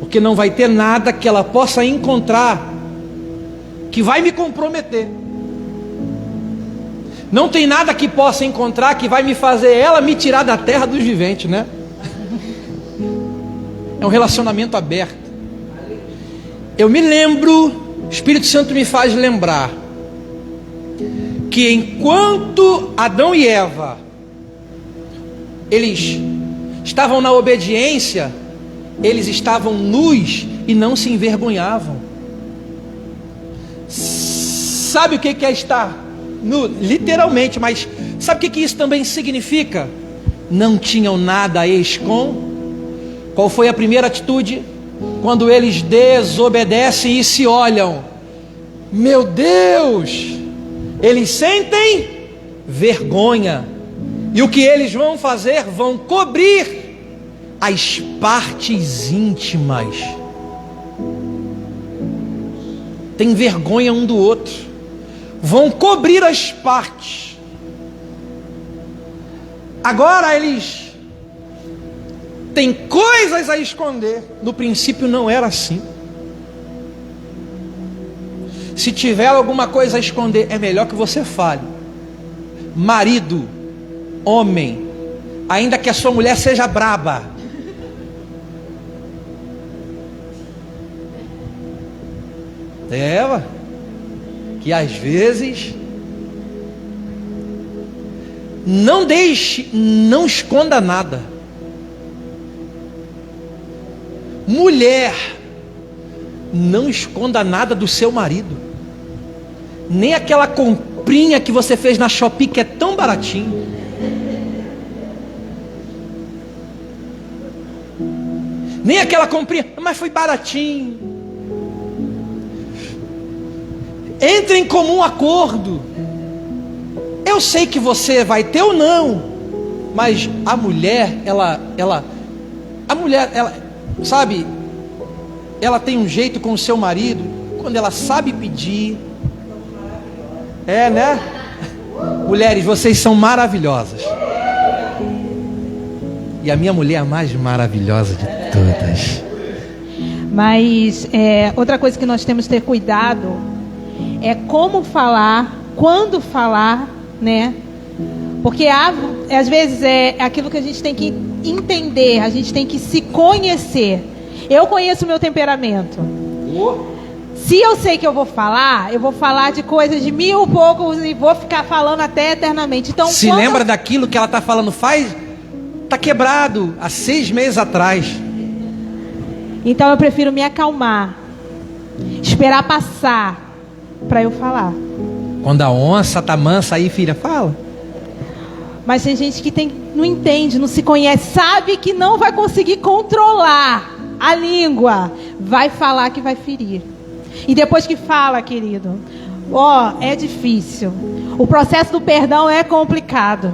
Porque não vai ter nada que ela possa encontrar que vai me comprometer. Não tem nada que possa encontrar que vai me fazer ela me tirar da terra dos viventes, né? É um relacionamento aberto. Eu me lembro, o Espírito Santo me faz lembrar, que enquanto Adão e Eva, eles estavam na obediência, eles estavam nus e não se envergonhavam. Sabe o que é estar nu? Literalmente, mas sabe o que isso também significa? Não tinham nada a esconder. Qual foi a primeira atitude? Quando eles desobedecem e se olham, meu Deus, eles sentem vergonha, e o que eles vão fazer? Vão cobrir as partes íntimas. Tem vergonha um do outro, vão cobrir as partes. Agora eles têm coisas a esconder. No princípio não era assim. Se tiver alguma coisa a esconder, é melhor que você fale. Marido, homem, ainda que a sua mulher seja braba, que às vezes não deixe, não esconda nada. Mulher, não esconda nada do seu marido, nem aquela comprinha que você fez na Shopee que é tão baratinho. Nem aquela comprinha, mas foi baratinho. Entre em comum acordo. Eu sei que você vai ter ou não, mas a mulher, sabe, ela tem um jeito com o seu marido, quando ela sabe pedir. Né? Mulheres, vocês são maravilhosas. E a minha mulher é a mais maravilhosa de todas. Mas outra coisa que nós temos que ter cuidado é como falar, quando falar, né? Porque às vezes é aquilo que a gente tem que entender, a gente tem que se conhecer. Eu conheço o meu temperamento. Se eu sei que eu vou falar de coisas de mil poucos e vou ficar falando até eternamente. Então, se lembra daquilo que ela está falando, tá quebrado há 6 meses atrás. Então eu prefiro me acalmar, esperar passar para eu falar. Quando a onça tá mansa aí, filha, fala. Mas tem gente que não entende, não se conhece, sabe que não vai conseguir controlar a língua, vai falar que vai ferir. E depois que fala, querido, é difícil. O processo do perdão é complicado.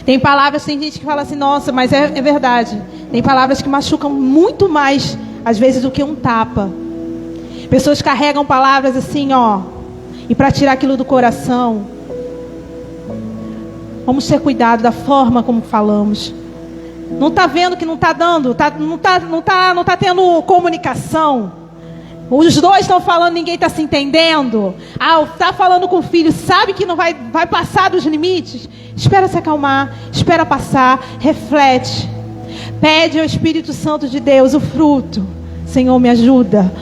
Tem palavras, tem gente que fala assim, nossa, mas é verdade. Tem palavras que machucam muito mais, às vezes, do que um tapa. Pessoas carregam palavras assim, e para tirar aquilo do coração. Vamos ter cuidado da forma como falamos. Não está vendo que não está dando, não tá tendo comunicação. Os dois estão falando, ninguém está se entendendo. Está falando com o filho, sabe que não vai passar dos limites. Espera se acalmar, espera passar, reflete. Pede ao Espírito Santo de Deus o fruto. Senhor, me ajuda.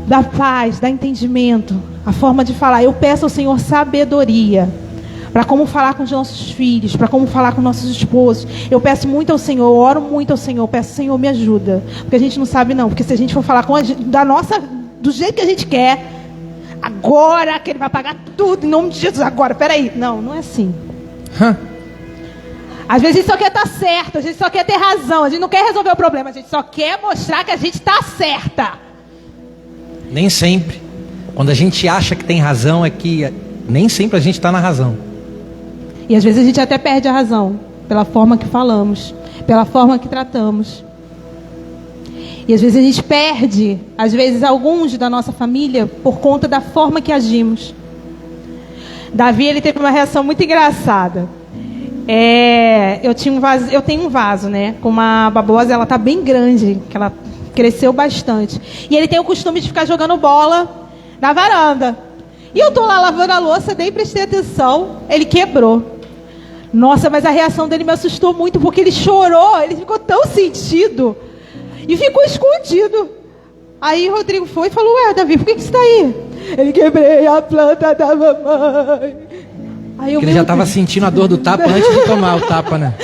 Dá paz, dá entendimento. A forma de falar. Eu peço ao Senhor sabedoria para como falar com os nossos filhos, para como falar com nossos esposos. Eu peço muito ao Senhor, eu oro muito ao Senhor, peço, Senhor, me ajuda. Porque a gente não sabe não, porque se a gente for falar do jeito que a gente quer, agora que Ele vai pagar tudo, em nome de Jesus, agora, peraí. Não é assim. Às vezes a gente só quer estar certo, a gente só quer ter razão, a gente não quer resolver o problema, a gente só quer mostrar que a gente está certa. Nem sempre. Quando a gente acha que tem razão, é que nem sempre a gente está na razão. E às vezes a gente até perde a razão, pela forma que falamos, pela forma que tratamos. E às vezes a gente perde, às vezes alguns da nossa família, por conta da forma que agimos. Davi, ele teve uma reação muito engraçada. Eu tenho um vaso, né, com uma babosa, ela tá bem grande, que ela cresceu bastante. E ele tem o costume de ficar jogando bola na varanda. E eu tô lá lavando a louça, nem prestei atenção, ele quebrou. Nossa, mas a reação dele me assustou muito, porque ele chorou, ele ficou tão sentido e ficou escondido. Aí Rodrigo foi e falou, Davi, por que você está aí? Ele, quebrei a planta da mamãe. Aí ele já estava sentindo a dor do tapa antes de tomar o tapa, né?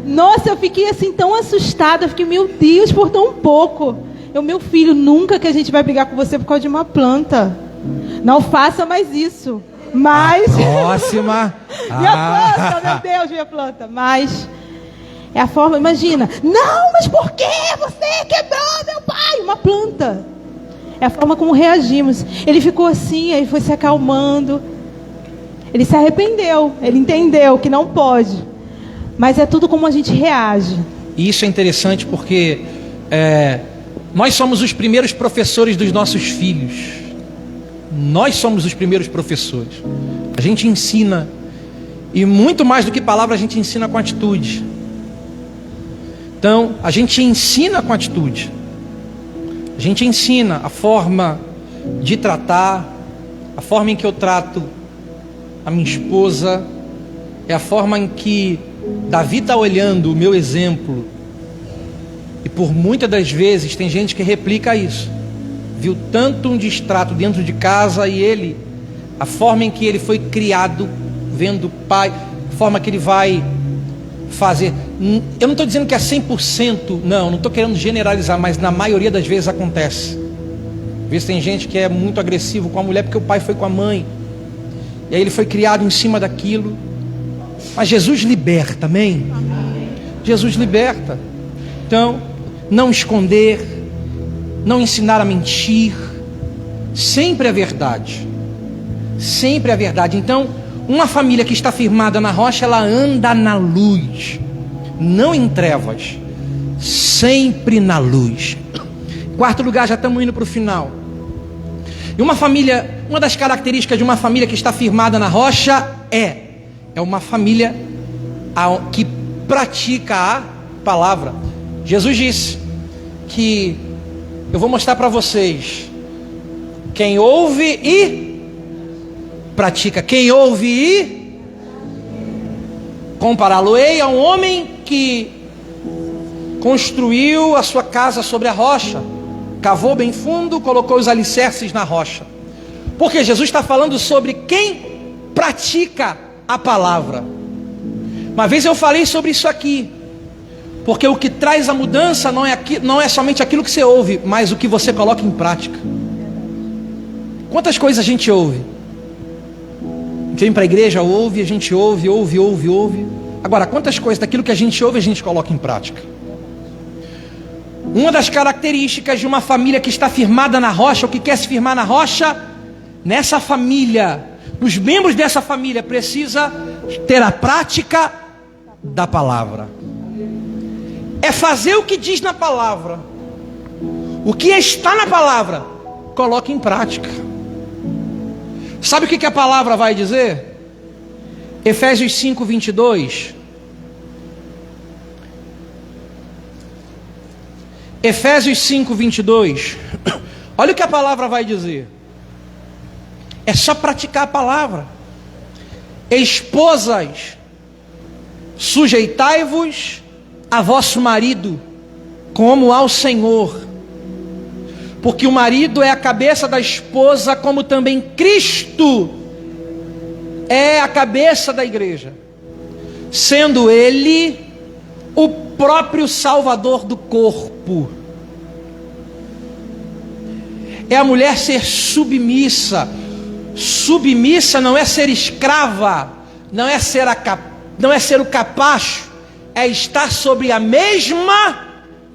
Nossa, eu fiquei assim tão assustada, eu fiquei, meu Deus, por tão pouco. Meu filho, nunca que a gente vai brigar com você por causa de uma planta. Não faça mais isso. Mas... próxima. Minha planta, meu Deus, minha planta. Mas é a forma, imagina. Não, mas por que você quebrou meu pai? Uma planta. É a forma como reagimos. Ele ficou assim, aí foi se acalmando. Ele se arrependeu. Ele entendeu que não pode. Mas é tudo como a gente reage. E isso é interessante porque nós somos os primeiros professores dos nossos filhos. Nós somos os primeiros professores. A gente ensina. E muito mais do que palavra, a gente ensina com atitude. Então, a gente ensina com atitude. A gente ensina a forma de tratar, a forma em que eu trato a minha esposa, é a forma em que Davi está olhando o meu exemplo. E por muitas das vezes tem gente que replica isso. Viu tanto um distrato dentro de casa e a forma em que ele foi criado, vendo o pai, a forma que ele vai fazer. Eu não estou dizendo que é 100%, não estou querendo generalizar, mas na maioria das vezes acontece. Às vezes tem gente que é muito agressivo com a mulher porque o pai foi com a mãe. E aí ele foi criado em cima daquilo. Mas Jesus liberta, amém? Jesus liberta. Então, não esconder, não ensinar a mentir, sempre a verdade. Sempre a verdade. Então, uma família que está firmada na rocha, ela anda na luz, não em trevas, sempre na luz. Quarto lugar, já estamos indo para o final. E uma das características de uma família que está firmada na rocha é uma família que pratica a palavra. Jesus disse que eu vou mostrar para vocês: quem ouve e pratica. Quem ouve e compará-lo-ei a um homem que construiu a sua casa sobre a rocha, cavou bem fundo, colocou os alicerces na rocha. Porque Jesus está falando sobre quem pratica a palavra. Uma vez eu falei sobre isso aqui, porque o que traz a mudança não é somente aquilo que você ouve, mas o que você coloca em prática. Quantas coisas a gente ouve? A gente vem para a igreja, ouve, a gente ouve. Agora, quantas coisas daquilo que a gente ouve, a gente coloca em prática? Uma das características de uma família que está firmada na rocha, ou que quer se firmar na rocha, nessa família, os membros dessa família precisa ter a prática da palavra. É fazer o que diz na palavra. O que está na palavra, coloque em prática. Sabe o que a palavra vai dizer? Efésios 5:22. Efésios 5:22. Olha o que a palavra vai dizer. É só praticar a palavra. Esposas, sujeitai-vos a vosso marido, como ao Senhor. Porque o marido é a cabeça da esposa, como também Cristo é a cabeça da igreja, sendo Ele o próprio Salvador do corpo. É a mulher ser submissa. Submissa não é ser escrava, não é ser o capacho, é estar sobre a mesma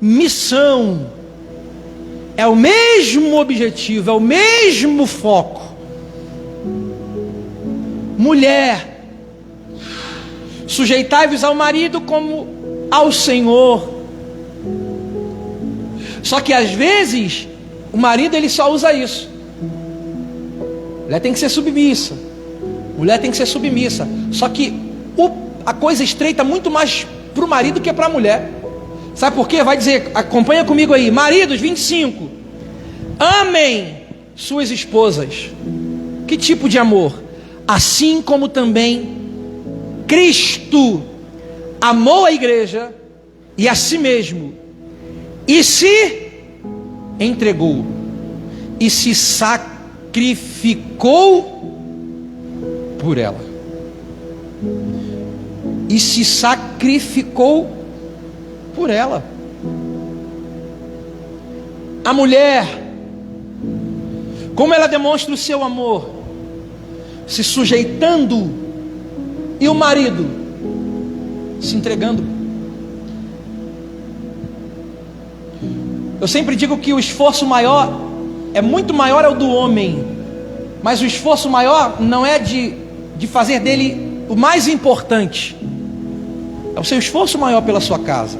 missão, é o mesmo objetivo, é o mesmo foco. Mulher, sujeitai-vos ao marido como ao Senhor. Só que às vezes o marido ele só usa isso. Mulher tem que ser submissa. Mulher tem que ser submissa. Só que a coisa estreita muito mais para o marido que para a mulher. Sabe por quê? Vai dizer, acompanha comigo aí. Maridos, 25. Amem suas esposas. Que tipo de amor? Assim como também Cristo amou a igreja e a si mesmo, e se entregou, e se sacrificou por ela. E se sacrificou por ela. A mulher, como ela demonstra o seu amor? Se sujeitando. E o marido? Se entregando. Eu sempre digo que o esforço maior muito maior é o do homem, mas o esforço maior não é de fazer dele o mais importante. É o seu esforço maior pela sua casa,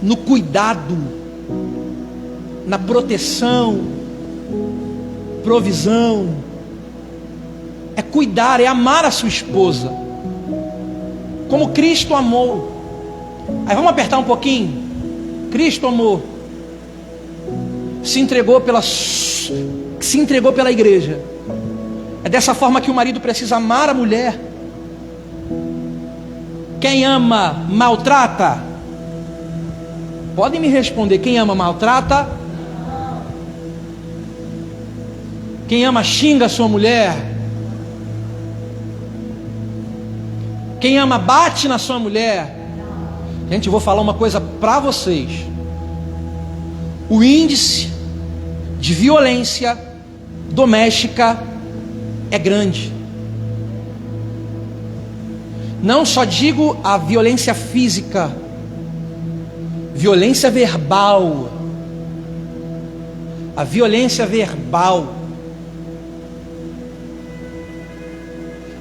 no cuidado, na proteção, provisão. É cuidar, é amar a sua esposa como Cristo amou. Aí vamos apertar um pouquinho. Cristo amou, se entregou pela igreja. É dessa forma que o marido precisa amar a mulher. Quem ama, maltrata? Podem me responder. Quem ama, maltrata? Quem ama, xinga a sua mulher? Quem ama, bate na sua mulher? Gente, eu vou falar uma coisa para vocês. O índice de violência doméstica é grande. Não só digo a violência física, violência verbal. A violência verbal,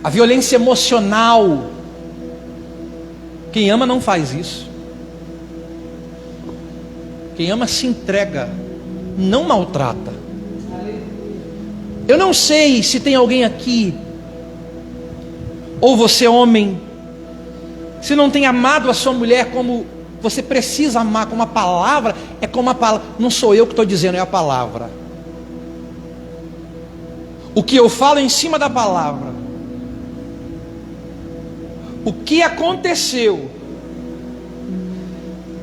a violência emocional. Quem ama não faz isso. Quem ama se entrega, não maltrata. Eu não sei se tem alguém aqui, ou você homem, se não tem amado a sua mulher como você precisa amar, como a palavra, é como a palavra, não sou eu que estou dizendo, é a palavra. O que eu falo é em cima da palavra. O que aconteceu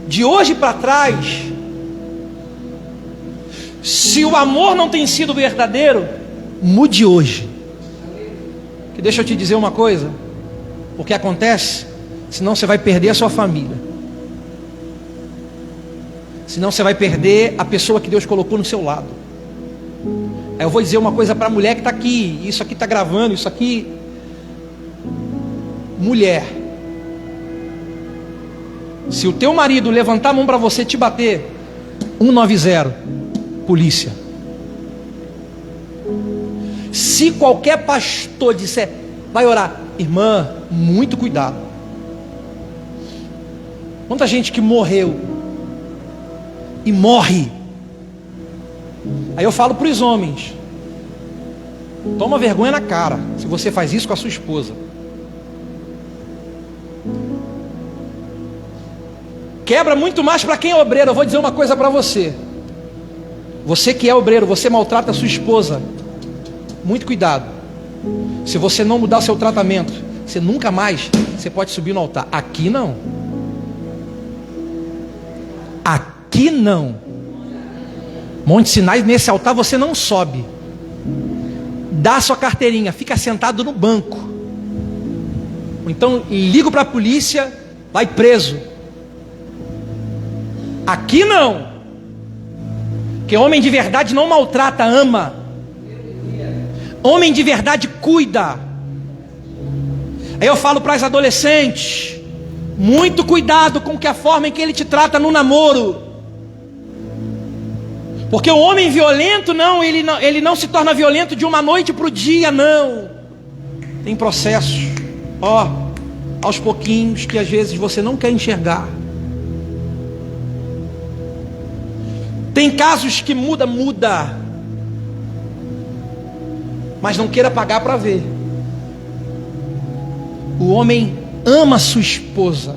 de hoje para trás, se o amor não tem sido verdadeiro, mude hoje. Que deixa eu te dizer uma coisa, o que acontece, senão você vai perder a sua família, senão você vai perder a pessoa que Deus colocou no seu lado. Aí eu vou dizer uma coisa para a mulher que está aqui, isso aqui está gravando, isso aqui, mulher, se o teu marido levantar a mão para você te bater, 190, polícia. Se qualquer pastor disser, vai orar, irmã, muito cuidado. Quanta gente que morreu e morre. Aí eu falo para os homens, toma vergonha na cara se você faz isso com a sua esposa. Quebra muito mais para quem é obreiro. Eu vou dizer uma coisa para você. Você que é obreiro, você maltrata a sua esposa, muito cuidado. Se você não mudar o seu tratamento, você nunca mais, você pode subir no altar. Aqui não. Aqui não. Monte Sinai, nesse altar você não sobe. Dá a sua carteirinha, fica sentado no banco. Então ligo para a polícia, vai preso. Aqui não. Porque homem de verdade não maltrata, ama. Homem de verdade cuida. Aí eu falo para as adolescentes, muito cuidado com a forma em que ele te trata no namoro. Porque o homem violento, ele não se torna violento de uma noite para o dia, não. Tem processo, aos pouquinhos, que às vezes você não quer enxergar. Tem casos que muda. Mas não queira pagar para ver. O homem ama sua esposa.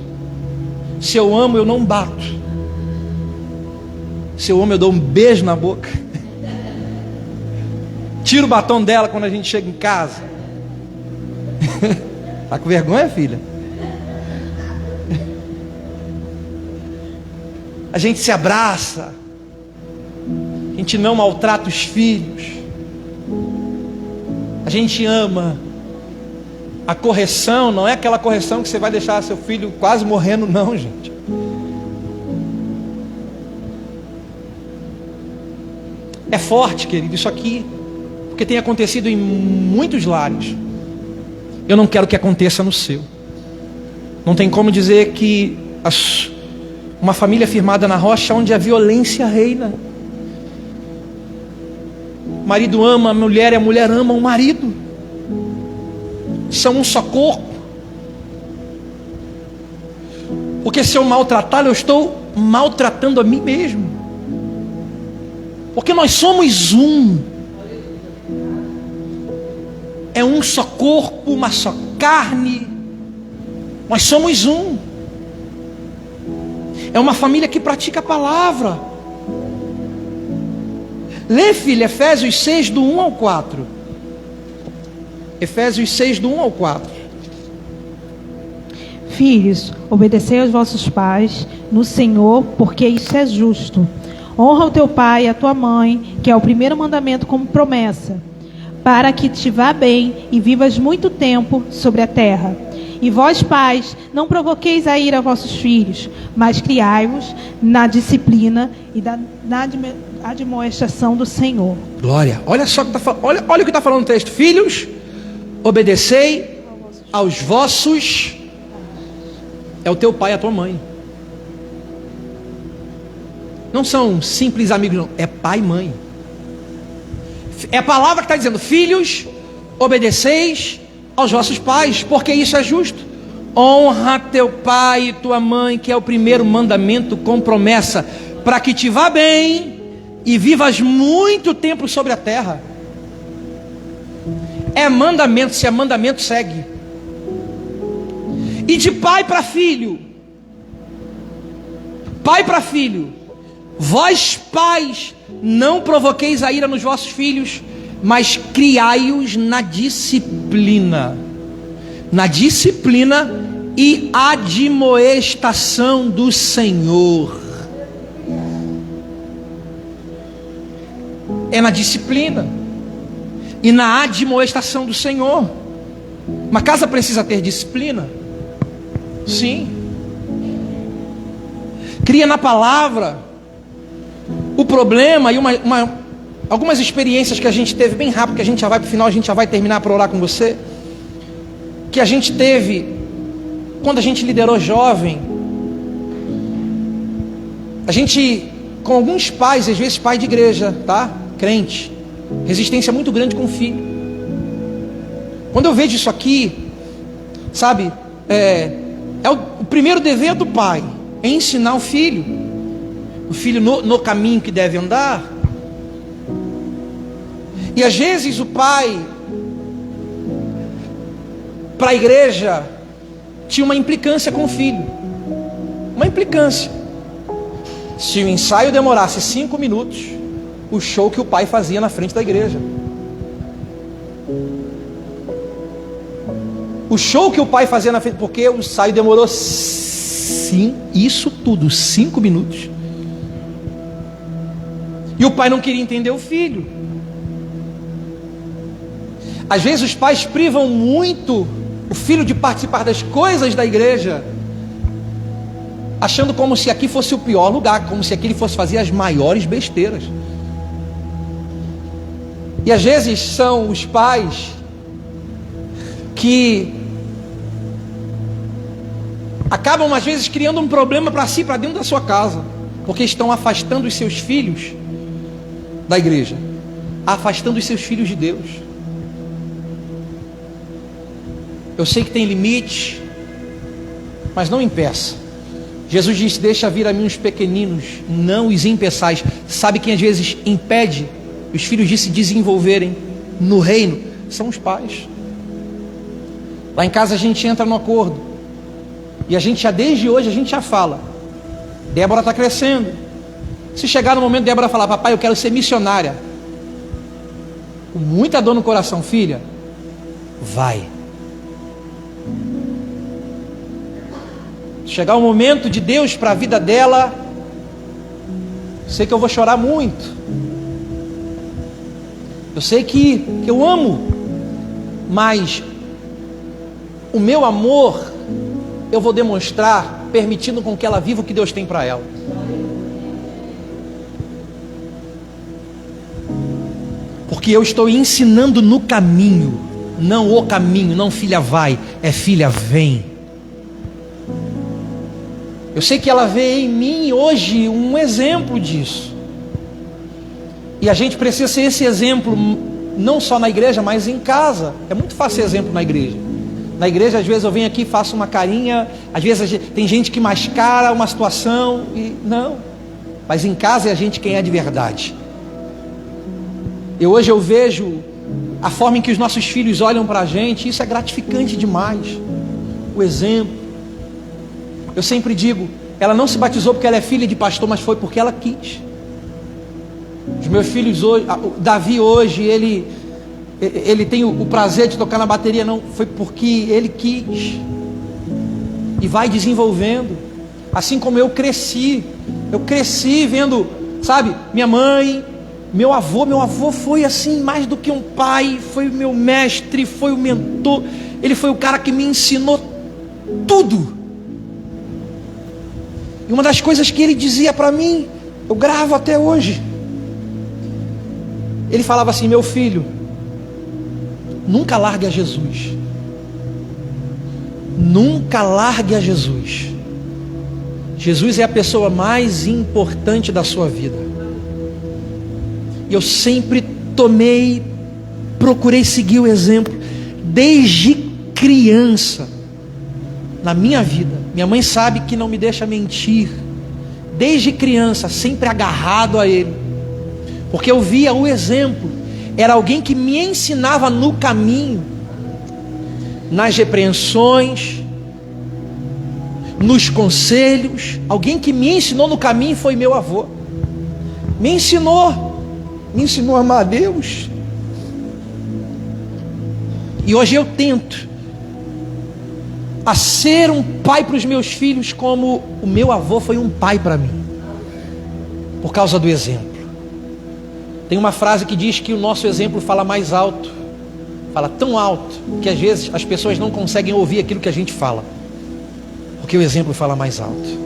Se eu amo, eu não bato. Se eu amo, eu dou um beijo na boca. Tiro o batom dela quando a gente chega em casa. Tá com vergonha, filha? A gente se abraça. A gente não maltrata os filhos. A gente ama. A correção não é aquela correção que você vai deixar seu filho quase morrendo, não, gente. É forte, querido, isso aqui, porque tem acontecido em muitos lares. Eu não quero que aconteça no seu. Não tem como dizer que uma família firmada na rocha onde a violência reina. O marido ama a mulher e a mulher ama o marido. São um só corpo. Porque se eu maltratá-lo, eu estou maltratando a mim mesmo. Porque nós somos um. É um só corpo, uma só carne. Nós somos um. É uma família que pratica a palavra. Lê, filha, Efésios 6, do 1 ao 4. Efésios 6, do 1 ao 4. Filhos, obedecei aos vossos pais no Senhor, porque isso é justo. Honra o teu pai e a tua mãe, que é o primeiro mandamento como promessa, para que te vá bem e vivas muito tempo sobre a terra. E vós, pais, não provoqueis a ira a vossos filhos, mas criai-vos na disciplina e na admoestação do Senhor. Glória. Olha só, olha o que está falando o texto. Filhos, obedecei aos vossos. É o teu pai e a tua mãe. Não são simples amigos, não. É pai e mãe. É a palavra que está dizendo: filhos, obedeceis aos vossos pais, porque isso é justo. Honra teu pai e tua mãe, que é o primeiro mandamento com promessa, para que te vá bem e vivas muito tempo sobre a terra. É mandamento, se é mandamento, segue. E de pai para filho. Pai para filho. Vós pais, não provoqueis a ira nos vossos filhos, mas criai-os na disciplina. Na disciplina e admoestação do Senhor. É na disciplina e na admoestação do Senhor. Uma casa precisa ter disciplina? Sim. Cria na palavra. O problema e algumas experiências que a gente teve, bem rápido, que a gente já vai para o final, a gente já vai terminar para orar com você, que a gente teve quando a gente liderou jovem. A gente, com alguns pais, às vezes pai de igreja, tá? Crente, resistência muito grande com o filho. Quando eu vejo isso aqui, sabe, o primeiro dever do pai é ensinar o filho no caminho que deve andar. E às vezes o pai, para a igreja, tinha uma implicância com o filho. Uma implicância. Se o ensaio demorasse 5 minutos, o show que o pai fazia na frente da igreja. O show que o pai fazia na frente, porque o ensaio demorou isso tudo, 5 minutos. E o pai não queria entender o filho. Às vezes os pais privam muito o filho de participar das coisas da igreja, achando como se aqui fosse o pior lugar, como se aqui ele fosse fazer as maiores besteiras. E às vezes são os pais que acabam às vezes criando um problema para si, para dentro da sua casa, porque estão afastando os seus filhos da igreja, afastando os seus filhos de Deus. Eu sei que tem limite, mas não impeça. Jesus disse: deixa vir a mim os pequeninos, não os impeçais. Sabe quem às vezes impede os filhos de se desenvolverem no reino? São os pais. Lá em casa a gente entra no acordo, e a gente já desde hoje a gente já fala: Débora está crescendo. Se chegar no momento de Débora falar: papai, eu quero ser missionária, com muita dor no coração, filha, vai. Chegar o momento de Deus para a vida dela, sei que eu vou chorar muito. Eu sei que eu amo, mas o meu amor eu vou demonstrar permitindo com que ela viva o que Deus tem para ela. Porque eu estou ensinando no caminho, não o caminho, não filha vai, é filha vem. Eu sei que ela vê em mim hoje um exemplo disso. E a gente precisa ser esse exemplo, não só na igreja, mas em casa. É muito fácil ser exemplo na igreja. Na igreja, às vezes eu venho aqui e faço uma carinha, às vezes tem gente que mascara uma situação, e não. Mas em casa é a gente quem é de verdade. E hoje eu vejo a forma em que os nossos filhos olham para a gente, isso é gratificante demais. O exemplo. Eu sempre digo, ela não se batizou porque ela é filha de pastor, mas foi porque ela quis. Os meus filhos hoje, o Davi hoje, ele tem o prazer de tocar na bateria, não, foi porque ele quis. E vai desenvolvendo. Assim como eu cresci vendo, sabe, minha mãe, meu avô foi assim, mais do que um pai, foi meu mestre, foi o mentor, ele foi o cara que me ensinou tudo. E uma das coisas que ele dizia para mim, eu gravo até hoje. Ele falava assim: meu filho, nunca largue a Jesus. Nunca largue a Jesus. Jesus é a pessoa mais importante da sua vida. E eu sempre procurei seguir o exemplo, desde criança, na minha vida. Minha mãe sabe que não me deixa mentir. Desde criança, sempre agarrado a ele. Porque eu via o exemplo. Era alguém que me ensinava no caminho, nas repreensões, nos conselhos. Alguém que me ensinou no caminho foi meu avô. Me ensinou a amar a Deus. E hoje eu tento a ser um pai para os meus filhos como o meu avô foi um pai para mim, por causa do exemplo. Tem uma frase que diz que o nosso exemplo fala mais alto, fala tão alto, que às vezes as pessoas não conseguem ouvir aquilo que a gente fala, porque o exemplo fala mais alto.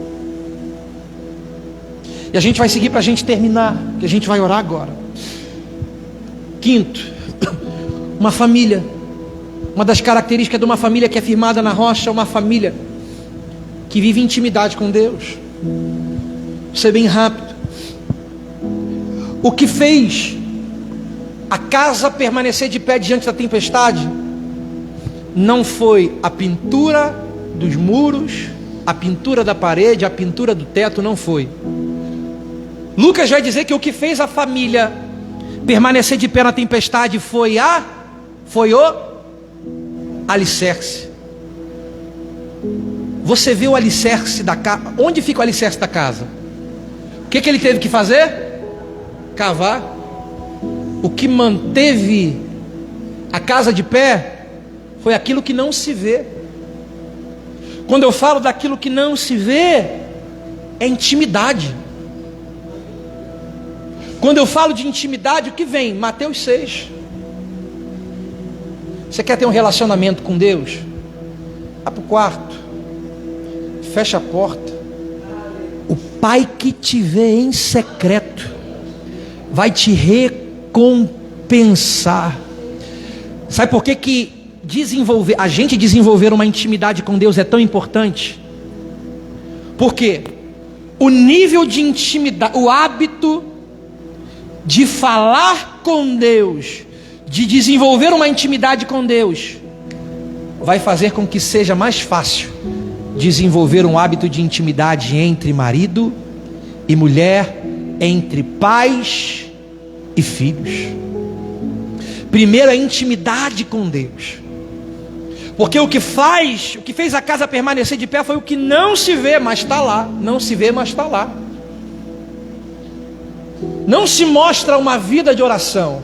E a gente vai seguir para a gente terminar, que a gente vai orar agora. Quinto, uma família. Uma das características de uma família que é firmada na rocha é uma família que vive intimidade com Deus. Vou ser bem rápido. O que fez a casa permanecer de pé diante da tempestade não foi a pintura dos muros, a pintura da parede, a pintura do teto, não foi. Lucas vai dizer que o que fez a família permanecer de pé na tempestade foi o alicerce. Você vê o alicerce da casa? Onde fica o alicerce da casa? O que ele teve que fazer? Cavar. O que manteve a casa de pé foi aquilo que não se vê. Quando eu falo daquilo que não se vê, é intimidade. Quando eu falo de intimidade, o que vem? Mateus 6. Você quer ter um relacionamento com Deus? Vá para o quarto, fecha a porta. O Pai que te vê em secreto vai te recompensar. Sabe por que a gente desenvolver uma intimidade com Deus é tão importante? Porque o nível de intimidade, o hábito de falar com Deus, de desenvolver uma intimidade com Deus, vai fazer com que seja mais fácil desenvolver um hábito de intimidade entre marido e mulher, entre pais e filhos. Primeiro a intimidade com Deus, porque o que fez a casa permanecer de pé foi o que não se vê, mas está lá. Não se vê, mas está lá. Não se mostra uma vida de oração.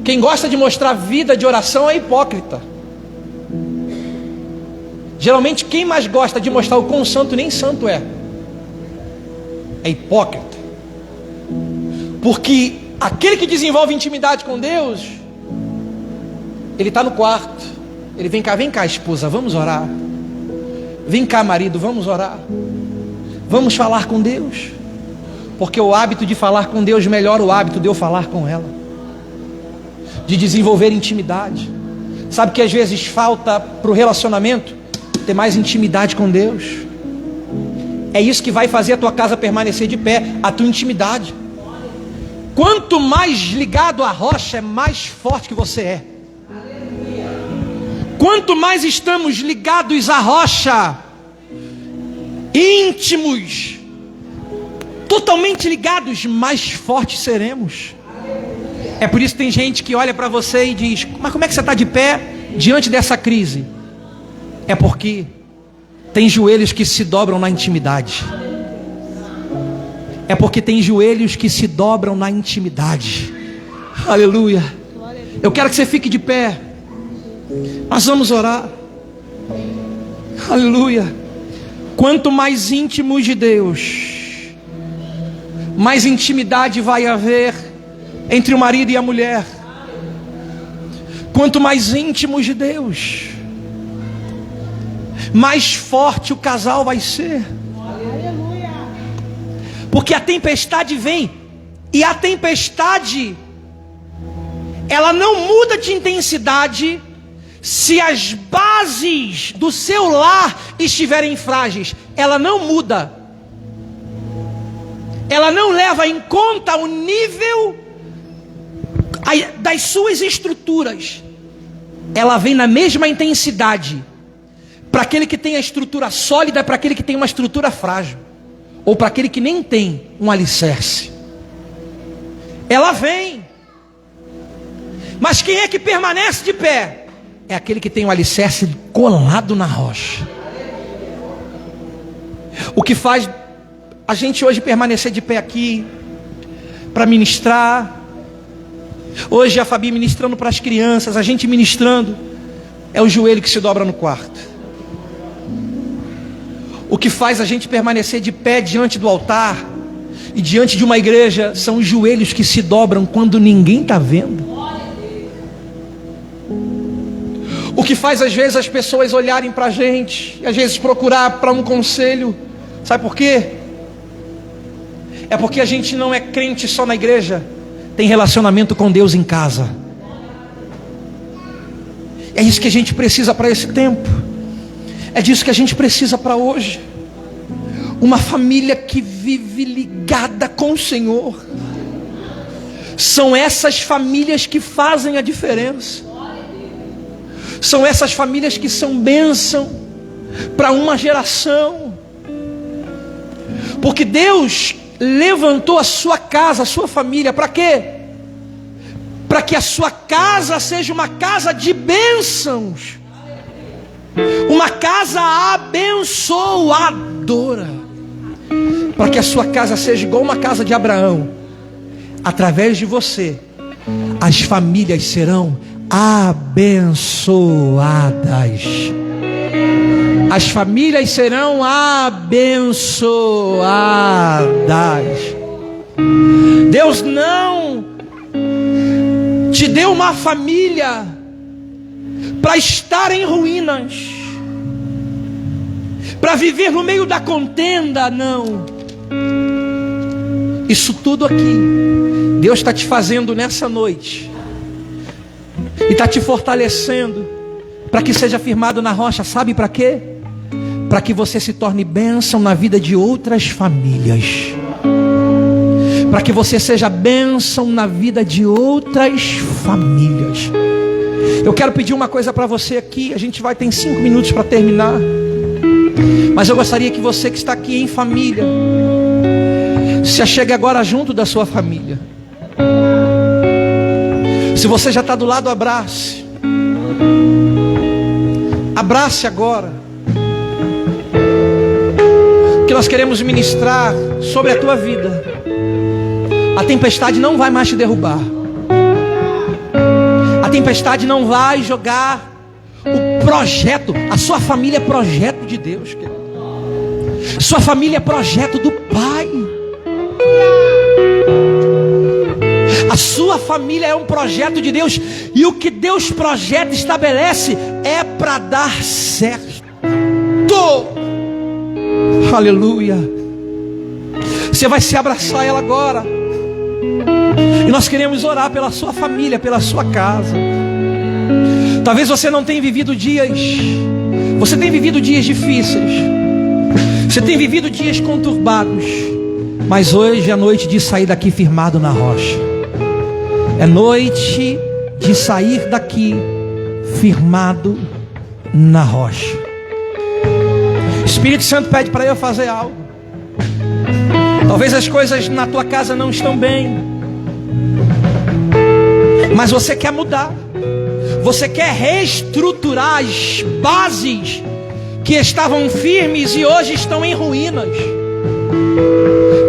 Quem gosta de mostrar vida de oração é hipócrita. Geralmente quem mais gosta de mostrar o quão santo nem santo é hipócrita. Porque aquele que desenvolve intimidade com Deus, ele está no quarto. Ele vem cá esposa, vamos orar. Vem cá marido, vamos orar. Vamos falar com Deus. Porque o hábito de falar com Deus melhora o hábito de eu falar com ela, de desenvolver intimidade. Sabe que às vezes falta para o relacionamento ter mais intimidade com Deus. É isso que vai fazer a tua casa permanecer de pé, a tua intimidade. Quanto mais ligado à rocha, é mais forte que você é. Quanto mais estamos ligados à rocha, íntimos, totalmente ligados, mais fortes seremos. É por isso que tem gente que olha para você e diz: mas como é que você está de pé diante dessa crise? É porque tem joelhos que se dobram na intimidade. É porque tem joelhos que se dobram na intimidade. Aleluia. Eu quero que você fique de pé. Nós vamos orar. Aleluia. Quanto mais íntimos de Deus, mais intimidade vai haver entre o marido e a mulher. Quanto mais íntimos de Deus, mais forte o casal vai ser. Porque a tempestade vem, e a tempestade, ela não muda de intensidade se as bases do seu lar estiverem frágeis. Ela não muda. Ela não leva em conta o nível das suas estruturas. Ela vem na mesma intensidade para aquele que tem a estrutura sólida, para aquele que tem uma estrutura frágil, ou para aquele que nem tem um alicerce. Ela vem. Mas quem é que permanece de pé? É aquele que tem o alicerce colado na rocha. O que faz a gente hoje permanecer de pé aqui para ministrar. Hoje a Fabi ministrando para as crianças, a gente ministrando, é o joelho que se dobra no quarto. O que faz a gente permanecer de pé diante do altar e diante de uma igreja são os joelhos que se dobram quando ninguém está vendo. O que faz às vezes as pessoas olharem para a gente, e às vezes procurar para um conselho, sabe por quê? É porque a gente não é crente só na igreja, tem relacionamento com Deus em casa. É isso que a gente precisa para esse tempo, é disso que a gente precisa para hoje. Uma família que vive ligada com o Senhor. São essas famílias que fazem a diferença. São essas famílias que são bênção para uma geração. Porque Deus levantou a sua casa, a sua família, para quê? Para que a sua casa seja uma casa de bênçãos, uma casa abençoadora, para que a sua casa seja igual uma casa de Abraão. Através de você, as famílias serão abençoadas. As famílias serão abençoadas. Deus não te deu uma família para estar em ruínas, para viver no meio da contenda, não. Isso tudo aqui Deus está te fazendo nessa noite, e está te fortalecendo para que seja firmado na rocha. Sabe para quê? Para que você se torne bênção na vida de outras famílias, para que você seja bênção na vida de outras famílias. Eu quero pedir uma coisa para você aqui. A gente vai ter 5 minutos para terminar, mas eu gostaria que você que está aqui em família se achegue agora junto da sua família. Se você já está do lado, abrace. Abrace agora. Que nós queremos ministrar sobre a tua vida. A tempestade não vai mais te derrubar. A tempestade não vai jogar o projeto. A sua família é projeto de Deus, querido. Sua família é projeto do Pai. A sua família é um projeto de Deus. E o que Deus projeta, estabelece, é para dar certo. Aleluia. Você vai se abraçar a ela agora. E nós queremos orar pela sua família, pela sua casa. Talvez você não tenha vivido dias. Você tem vivido dias difíceis. Você tem vivido dias conturbados. Mas hoje é noite de sair daqui firmado na rocha. É noite de sair daqui firmado na rocha. O Espírito Santo pede para eu fazer algo. Talvez as coisas na tua casa não estão bem, mas você quer mudar. Você quer reestruturar as bases que estavam firmes e hoje estão em ruínas.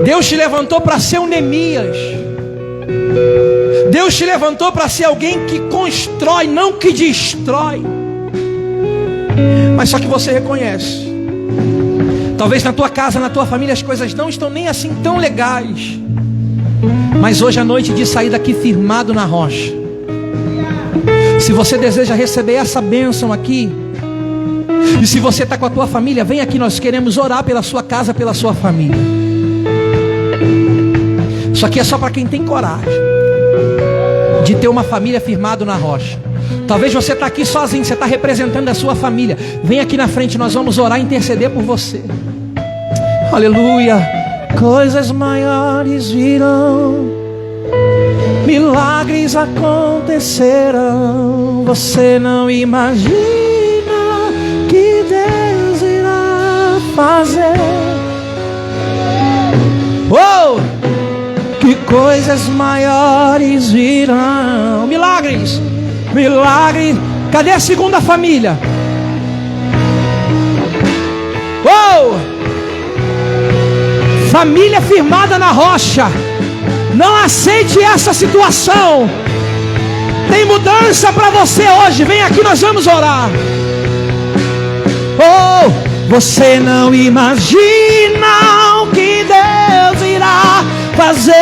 Deus te levantou para ser um Neemias. Deus te levantou para ser alguém que constrói, não que destrói. Mas só que você reconhece, talvez na tua casa, na tua família, as coisas não estão nem assim tão legais. Mas hoje é noite de sair daqui firmado na rocha. Se você deseja receber essa bênção aqui, e se você está com a tua família, vem aqui, nós queremos orar pela sua casa, pela sua família. Isso aqui é só para quem tem coragem de ter uma família firmado na rocha. Talvez você está aqui sozinho, você está representando a sua família. Vem aqui na frente, nós vamos orar e interceder por você. Aleluia. Coisas maiores virão, milagres acontecerão. Você não imagina que Deus irá fazer. Oh! Que coisas maiores virão. Milagres. Milagres. Cadê a segunda família? Oh! Família firmada na rocha. Não aceite essa situação. Tem mudança para você hoje. Vem aqui, nós vamos orar. Oh, você não imagina o que Deus irá fazer.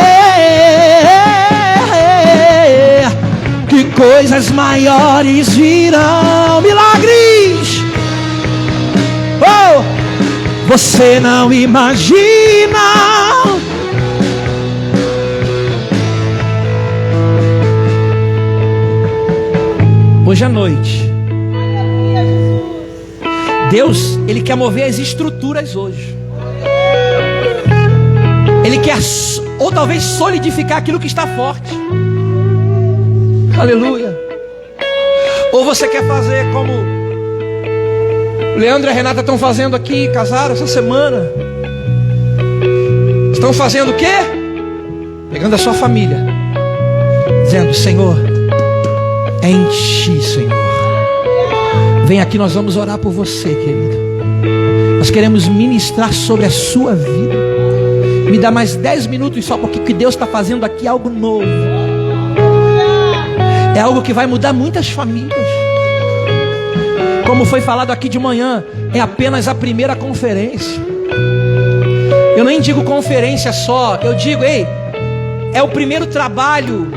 Que coisas maiores virão. Milagres. Oh, você não imagina. Hoje à noite, Deus, Ele quer mover as estruturas hoje. Ele quer, ou talvez solidificar aquilo que está forte. Aleluia. Ou você quer fazer como o Leandro e a Renata estão fazendo aqui, casaram essa semana. Estão fazendo o quê? Pegando a sua família, dizendo: Senhor, é em Ti, Senhor. Vem aqui, nós vamos orar por você, querido. Nós queremos ministrar sobre a sua vida. Me dá mais 10 minutos só, porque o que Deus está fazendo aqui é algo novo. É algo que vai mudar muitas famílias. Como foi falado aqui de manhã, é apenas a primeira conferência. Eu nem digo conferência só, eu digo, ei, é o primeiro trabalho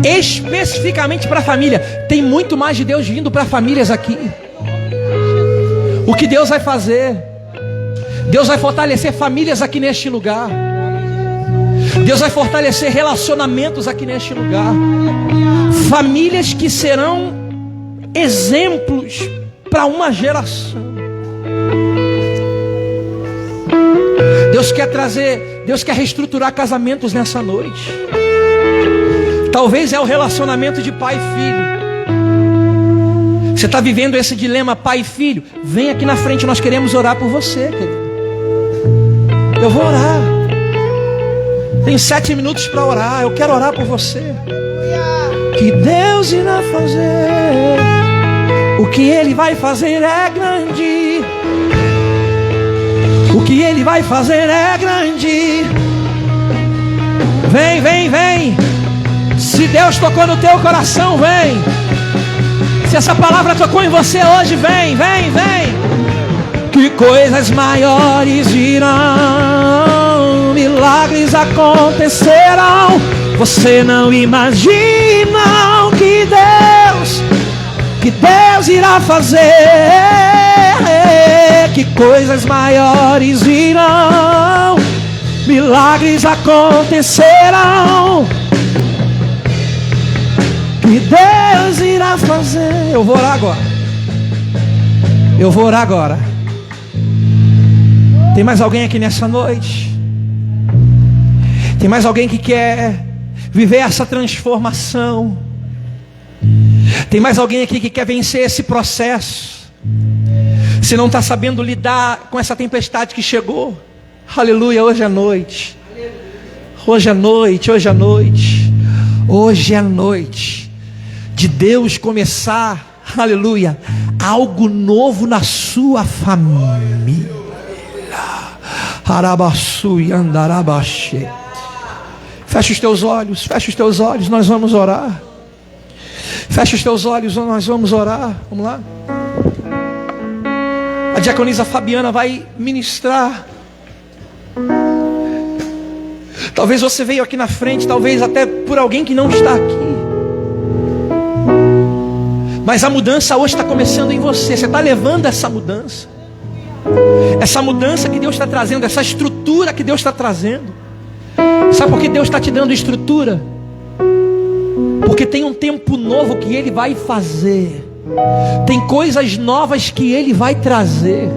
especificamente para a família. Tem muito mais de Deus vindo para famílias aqui. O que Deus vai fazer? Deus vai fortalecer famílias aqui neste lugar. Deus vai fortalecer relacionamentos aqui neste lugar. Famílias que serão exemplos para uma geração. Deus quer reestruturar casamentos nessa noite. Talvez é o relacionamento de pai e filho. Você está vivendo esse dilema pai e filho? Vem aqui na frente, nós queremos orar por você, querido. Eu vou orar. Tenho 7 minutos para orar. Eu quero orar por você. Que Deus irá fazer. O que Ele vai fazer é grande. O que Ele vai fazer é grande. Vem, vem, vem. Se Deus tocou no teu coração, vem. Se essa palavra tocou em você hoje, vem, vem, vem. Que coisas maiores virão, milagres acontecerão. Você não imagina o que Deus irá fazer. Que coisas maiores virão, milagres acontecerão. Que Deus irá fazer. Eu vou orar agora. Eu vou orar agora. Tem mais alguém aqui nessa noite? Tem mais alguém que quer viver essa transformação? Tem mais alguém aqui que quer vencer esse processo? Se não está sabendo lidar com essa tempestade que chegou, aleluia, hoje é noite. Hoje é noite, hoje é noite. Hoje é noite de Deus começar, aleluia, algo novo na sua família. Arabaçu e andarabaxê. Fecha os teus olhos, nós vamos orar. Fecha os teus olhos, nós vamos orar. Vamos lá. A diaconisa Fabiana vai ministrar. Talvez você veio aqui na frente, talvez até por alguém que não está aqui. Mas a mudança hoje está começando em você. Você está levando essa mudança. Essa mudança que Deus está trazendo, essa estrutura que Deus está trazendo. Sabe por que Deus está te dando estrutura? Porque tem um tempo novo que Ele vai fazer. Tem coisas novas que Ele vai trazer.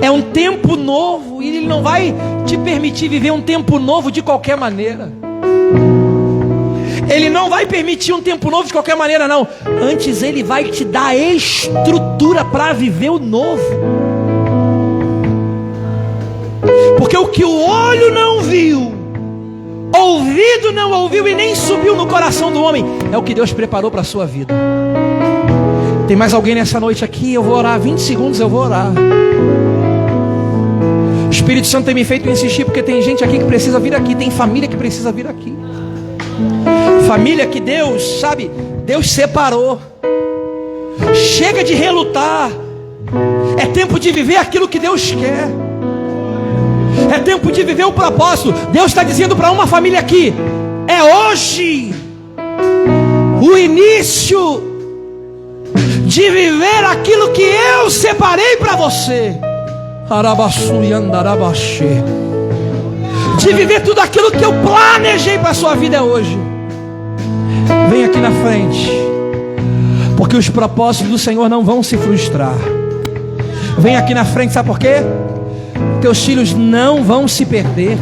É um tempo novo. E Ele não vai te permitir viver um tempo novo de qualquer maneira. Ele não vai permitir um tempo novo de qualquer maneira, não. Antes Ele vai te dar estrutura para viver o novo. Porque o que o olho não viu, ouvido não ouviu e nem subiu no coração do homem, é o que Deus preparou para a sua vida. Tem mais alguém nessa noite aqui? Eu vou orar, 20 segundos eu vou orar. Espírito Santo tem me feito insistir, porque tem gente aqui que precisa vir aqui, tem família que precisa vir aqui. Família que Deus, sabe, Deus separou. Chega de relutar. É tempo de viver aquilo que Deus quer. É tempo de viver o propósito. Deus está dizendo para uma família aqui: é hoje o início de viver aquilo que eu separei para você. De viver tudo aquilo que eu planejei para a sua vida é hoje. Vem aqui na frente, porque os propósitos do Senhor não vão se frustrar. Vem aqui na frente, sabe por quê? Teus filhos não vão se perder,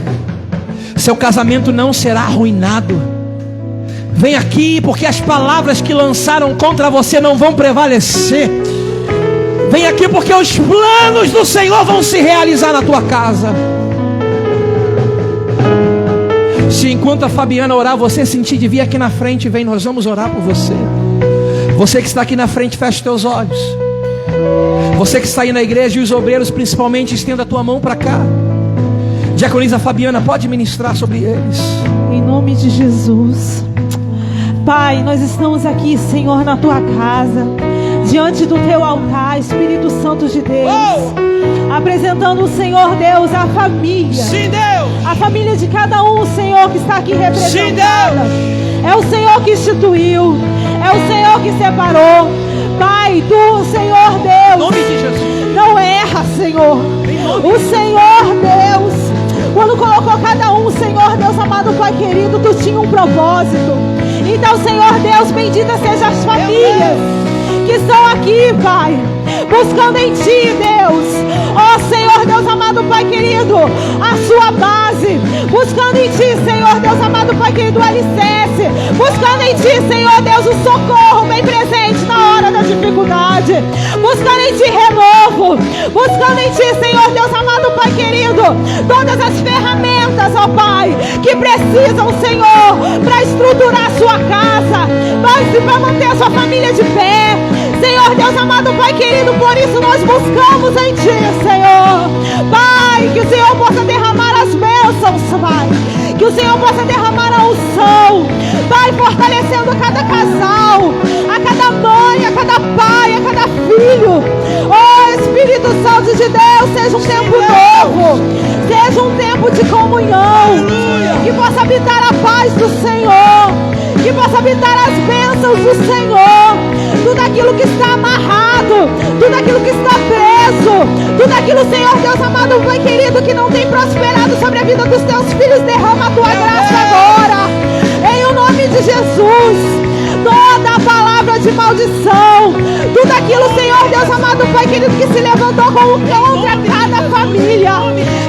seu casamento não será arruinado. Vem aqui, porque as palavras que lançaram contra você não vão prevalecer. Vem aqui, porque os planos do Senhor vão se realizar na tua casa. Se enquanto a Fabiana orar, você sentir de vir aqui na frente, vem, nós vamos orar por você. Você que está aqui na frente, feche os teus olhos. Você que está aí na igreja, e os obreiros principalmente, estenda a tua mão para cá. Diaconisa Fabiana, pode ministrar sobre eles. Em nome de Jesus. Pai, nós estamos aqui, Senhor, na tua casa, diante do teu altar, Espírito Santo de Deus. Apresentando o Senhor Deus, a família. Sim, Deus. A família de cada um, Senhor, que está aqui representada. Sim, Deus. É o Senhor que instituiu, é o Senhor que separou. Pai, tu, Senhor Deus, Em nome de Jesus. não erra, Senhor. O Senhor Deus, quando colocou cada um, Senhor Deus amado, Pai querido, tu tinha um propósito. Então, Senhor Deus, bendita sejam as famílias que estão aqui, Pai, buscando em Ti, Deus. Ó Senhor Deus amado, Pai querido, a sua base. Buscando em Ti, Senhor Deus amado, Pai querido, o alicerce. Buscando em Ti, Senhor Deus, o socorro bem presente na hora da dificuldade. Buscando em Ti renovo. Buscando em Ti, Senhor Deus amado, Pai querido, todas as ferramentas, ó Pai, que precisam, Senhor, para estruturar a sua casa, para manter a sua família de pé. Senhor Deus amado, Pai querido, por isso nós buscamos em Ti, Senhor. Pai, que o Senhor possa derramar as bênçãos, Pai. Que o Senhor possa derramar a unção, Pai, fortalecendo a cada casal, a cada mãe, a cada pai, a cada filho. Oh, Espírito Santo de Deus, seja um tempo novo, seja um tempo de comunhão, que possa habitar a paz do Senhor, que possa habitar as bênçãos do Senhor. Tudo aquilo que está amarrado, tudo aquilo que está preso, tudo aquilo, Senhor Deus amado, Pai querido, que não tem prosperado sobre a vida dos teus filhos, derrama a tua graça agora, em o nome de Jesus. Toda a palavra de maldição, tudo aquilo, Senhor Deus amado, Pai querido, que se levantou contra cada família,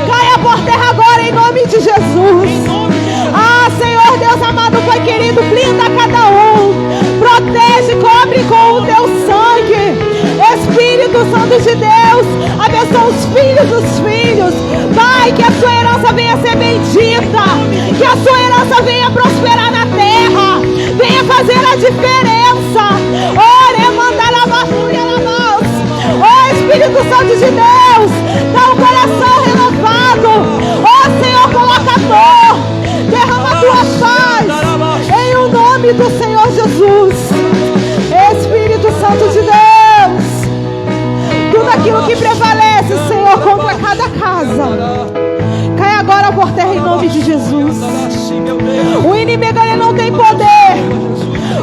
caia por terra agora, em nome de Jesus. Ah, Senhor Deus amado, Pai querido, blinda cada um, protege, cobre com o teu sangue. Espírito Santo de Deus, abençoa os filhos dos filhos. Pai, que a sua herança venha ser bendita, que a sua herança venha prosperar na terra, venha fazer a diferença. Ore, mandar a vassoura na mão. Oh, Espírito Santo de Deus, dá um coração renovado. Oh, Senhor, coloca dor, derrama a tua paz, em o nome do Senhor Jesus. Espírito Santo de Deus, tudo aquilo que prevalece, Senhor, contra cada casa, cai agora por terra em nome de Jesus. O inimigo, ele não tem poder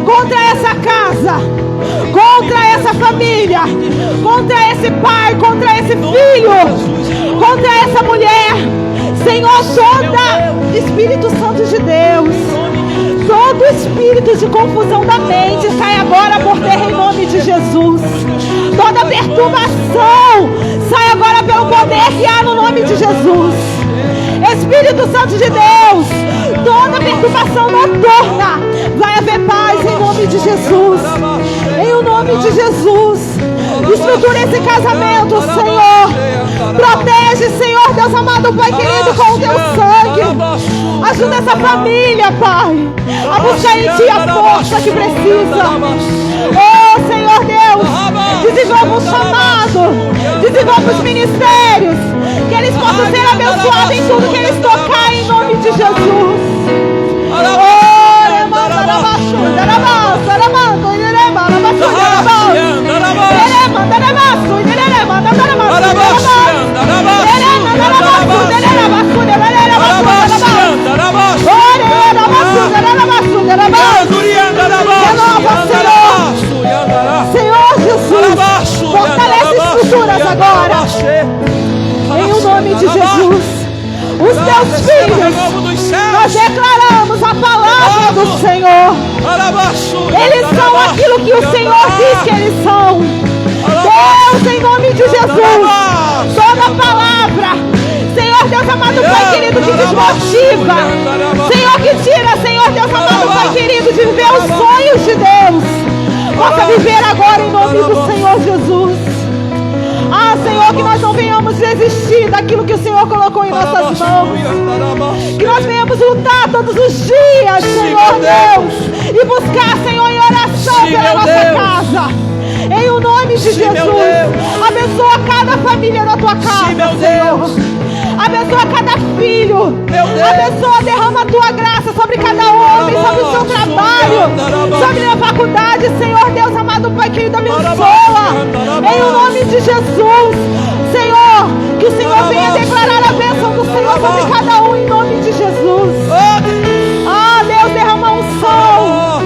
contra essa casa, contra essa família, contra esse pai, contra esse filho, contra essa mulher. Senhor, toda Espírito Santo de Deus, todo espírito de confusão da mente sai agora por terra em nome de Jesus. Toda perturbação sai agora pelo poder que há no nome de Jesus. Espírito Santo de Deus, toda perturbação noturna, vai haver paz em nome de Jesus. Em o nome de Jesus, estrutura esse casamento, Senhor. Protege, Senhor Deus amado, Pai querido, com o teu sangue. Ajuda essa família, Pai, a buscar em Ti a força que precisa. Oh, Senhor Deus, desenvolva um chamado, desenvolva os ministérios, que eles possam ser abençoados em tudo que eles tocarem, em nome de Jesus. Senhor Jesus, fortalece estruturas agora, em o nome de Jesus. Os teus filhos, nós declaramos a palavra do Senhor. Eles são aquilo que o Senhor diz que eles são. Deus, em nome de Jesus, toda palavra, Senhor Deus amado, Pai querido, que desmotiva, Senhor, que tira, Senhor Deus amado, Pai querido, de viver os sonhos de Deus, possa viver agora em nome do Senhor Jesus. Ah, Senhor, que nós não venhamos desistir daquilo que o Senhor colocou em nossas mãos. Que nós venhamos lutar todos os dias, Senhor Deus, e buscar, Senhor, em oração pela nossa casa. Em o nome de Jesus, abençoa cada família da tua casa, Senhor. Abençoa cada filho. Abençoa, derrama a tua graça sobre cada homem, sobre o seu trabalho, sobre a faculdade, Senhor Deus amado, Pai querido, abençoa. Em o nome de Jesus, Senhor, que o Senhor venha declarar a bênção do Senhor sobre cada um, em nome de Jesus. Ah, Deus, derrama um sol.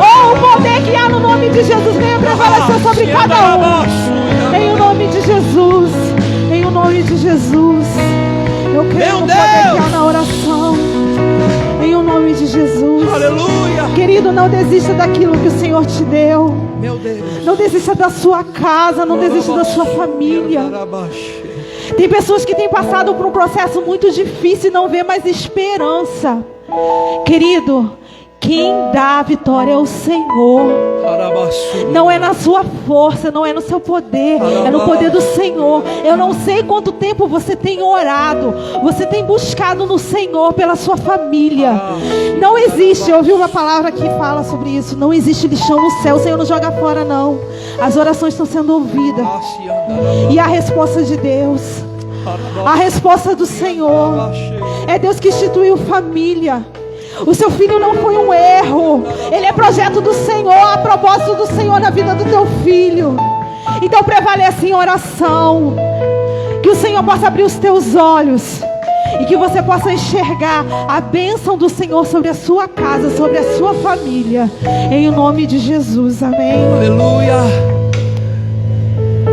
Oh, o poder que há no nome de Jesus venha prevalecer sobre cada um. Em o nome de Jesus. Em o nome de Jesus. Eu quero o poder que há na oração. Em o nome de Jesus. Aleluia. Querido, não desista daquilo que o Senhor te deu. Meu Deus. Não desista da sua casa. Não desista da sua família. Tem pessoas que têm passado por um processo muito difícil e não vê mais esperança. Querido, quem dá a vitória é o Senhor. Não é na sua força, não é no seu poder, é no poder do Senhor. Eu não sei quanto tempo você tem orado, você tem buscado no Senhor pela sua família. Não existe, eu ouvi uma palavra que fala sobre isso, não existe lixão no céu, o Senhor não joga fora não. As orações estão sendo ouvidas. E a resposta de Deus, a resposta do Senhor, é Deus que instituiu família. O seu filho não foi um erro. Ele é projeto do Senhor, a propósito do Senhor na vida do teu filho. Então prevaleça em oração. Que o Senhor possa abrir os teus olhos e que você possa enxergar a bênção do Senhor sobre a sua casa, sobre a sua família. Em nome de Jesus, amém. Aleluia.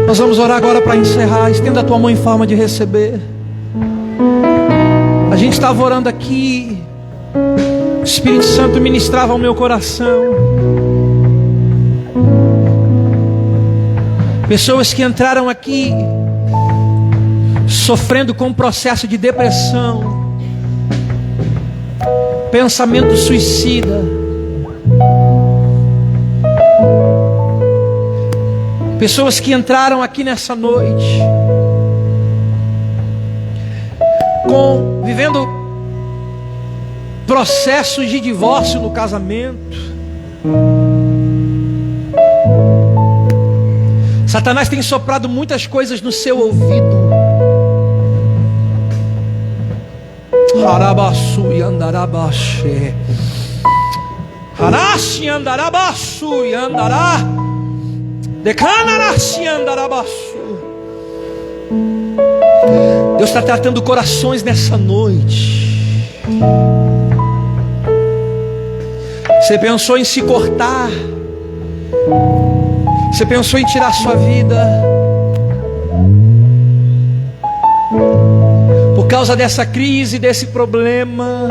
Nós vamos orar agora para encerrar. Estenda a tua mão em forma de receber. A gente estava orando aqui, o Espírito Santo ministrava ao meu coração. Pessoas que entraram aqui sofrendo com um processo de depressão, pensamento suicida, pessoas que entraram aqui nessa noite vivendo processos de divórcio no casamento. Satanás tem soprado muitas coisas no seu ouvido. Harabasu e andarabaxé. Harashi andarabasu e andará. Decanarashi andarabasu. Deus está tratando corações nessa noite. Você pensou em se cortar, você pensou em tirar sua vida por causa dessa crise, desse problema.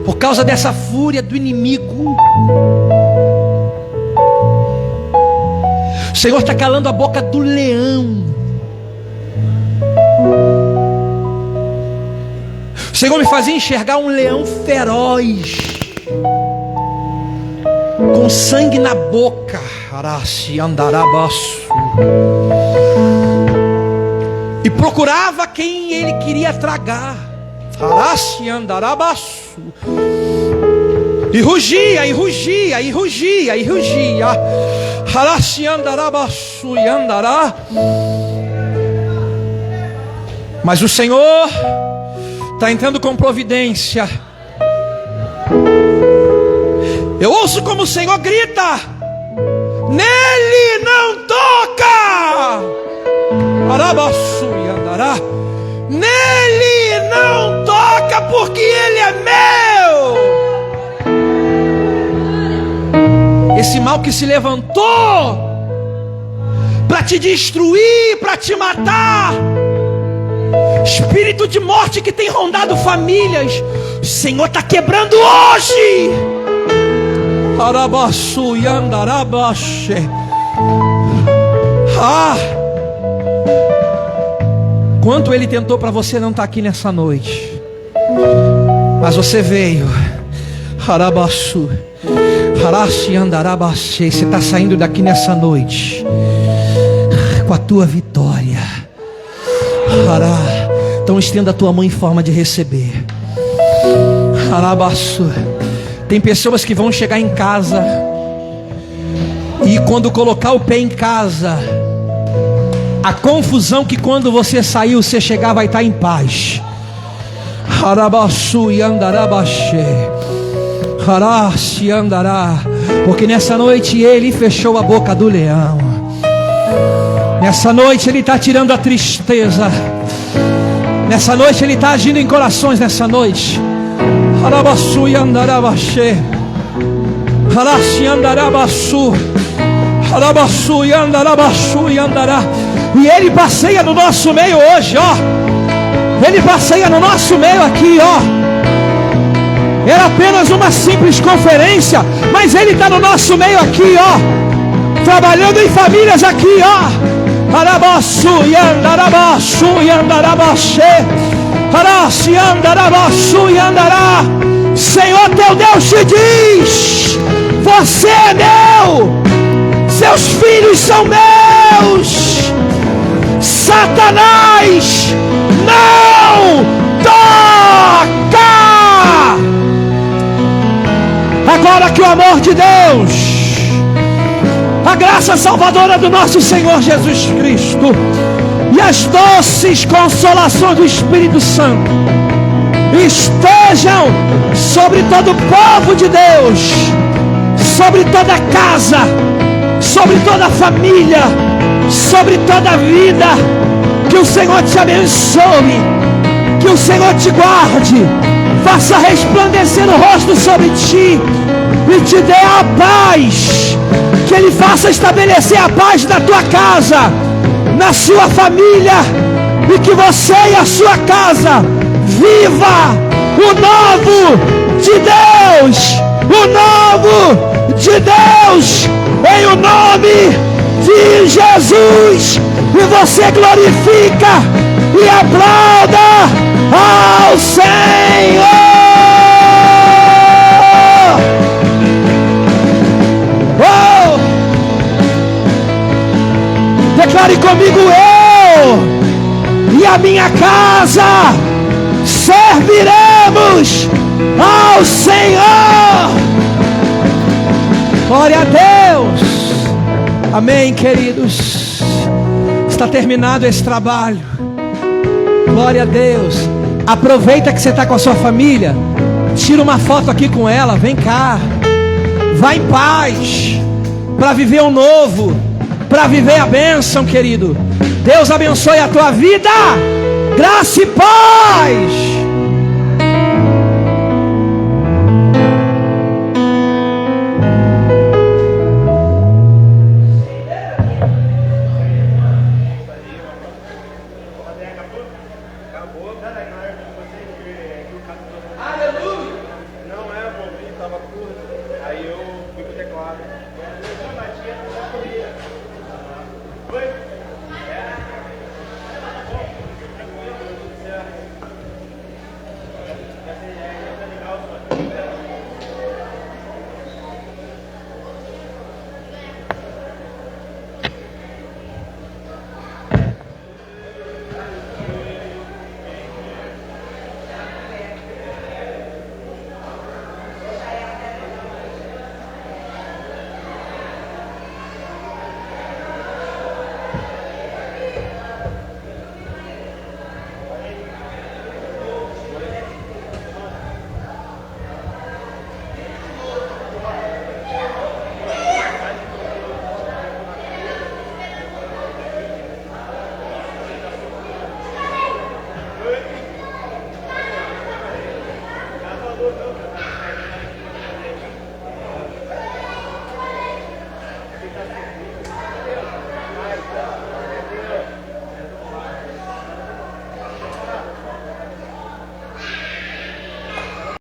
Por causa dessa fúria do inimigo. O Senhor está calando a boca do leão. O Senhor me fazia enxergar um leão feroz, com sangue na boca. E procurava quem ele queria tragar. E rugia, e rugia, e rugia, e rugia. Mas o Senhor está entrando com providência. Eu ouço como o Senhor grita: nele não toca. Nele não toca, porque ele é meu. Esse mal que se levantou para te destruir, para te matar, espírito de morte que tem rondado famílias, o Senhor está quebrando hoje. Quanto ele tentou para você não estar aqui nessa noite, mas você veio. Você está saindo daqui nessa noite com a tua vitória. Então estenda a tua mão em forma de receber. Tem pessoas que vão chegar em casa e quando colocar o pé em casa, a confusão que quando você saiu, você chegar vai estar em paz. Porque nessa noite ele fechou a boca do leão. Nessa noite ele está tirando a tristeza. Nessa noite ele está agindo em corações. Nessa noite e ele passeia no nosso meio hoje, ó. Ele passeia no nosso meio aqui, ó. Era apenas uma simples conferência, mas ele está no nosso meio aqui, ó. Trabalhando em famílias aqui, ó. Senhor teu Deus te diz: você é meu, seus filhos são meus. Satanás não toca. Agora que o amor de Deus, a graça salvadora do nosso Senhor Jesus Cristo e as doces consolações do Espírito Santo estejam sobre todo o povo de Deus, sobre toda a casa, sobre toda a família, sobre toda a vida. Que o Senhor te abençoe, que o Senhor te guarde, faça resplandecer o rosto sobre ti e te dê a paz. Que Ele faça estabelecer a paz na tua casa, na sua família, e que você e a sua casa viva o novo de Deus, o novo de Deus, em o nome de Jesus. E você glorifica e aplauda ao Senhor. Oh! Declare comigo: eu e a minha casa serviremos ao Senhor. Glória a Deus. Amém, queridos. Está terminado esse trabalho. Glória a Deus. Aproveita que você está com a sua família. Tira uma foto aqui com ela. Vem cá. Vá em paz, para viver o novo, para viver a bênção, querido. Deus abençoe a tua vida. Graça e paz.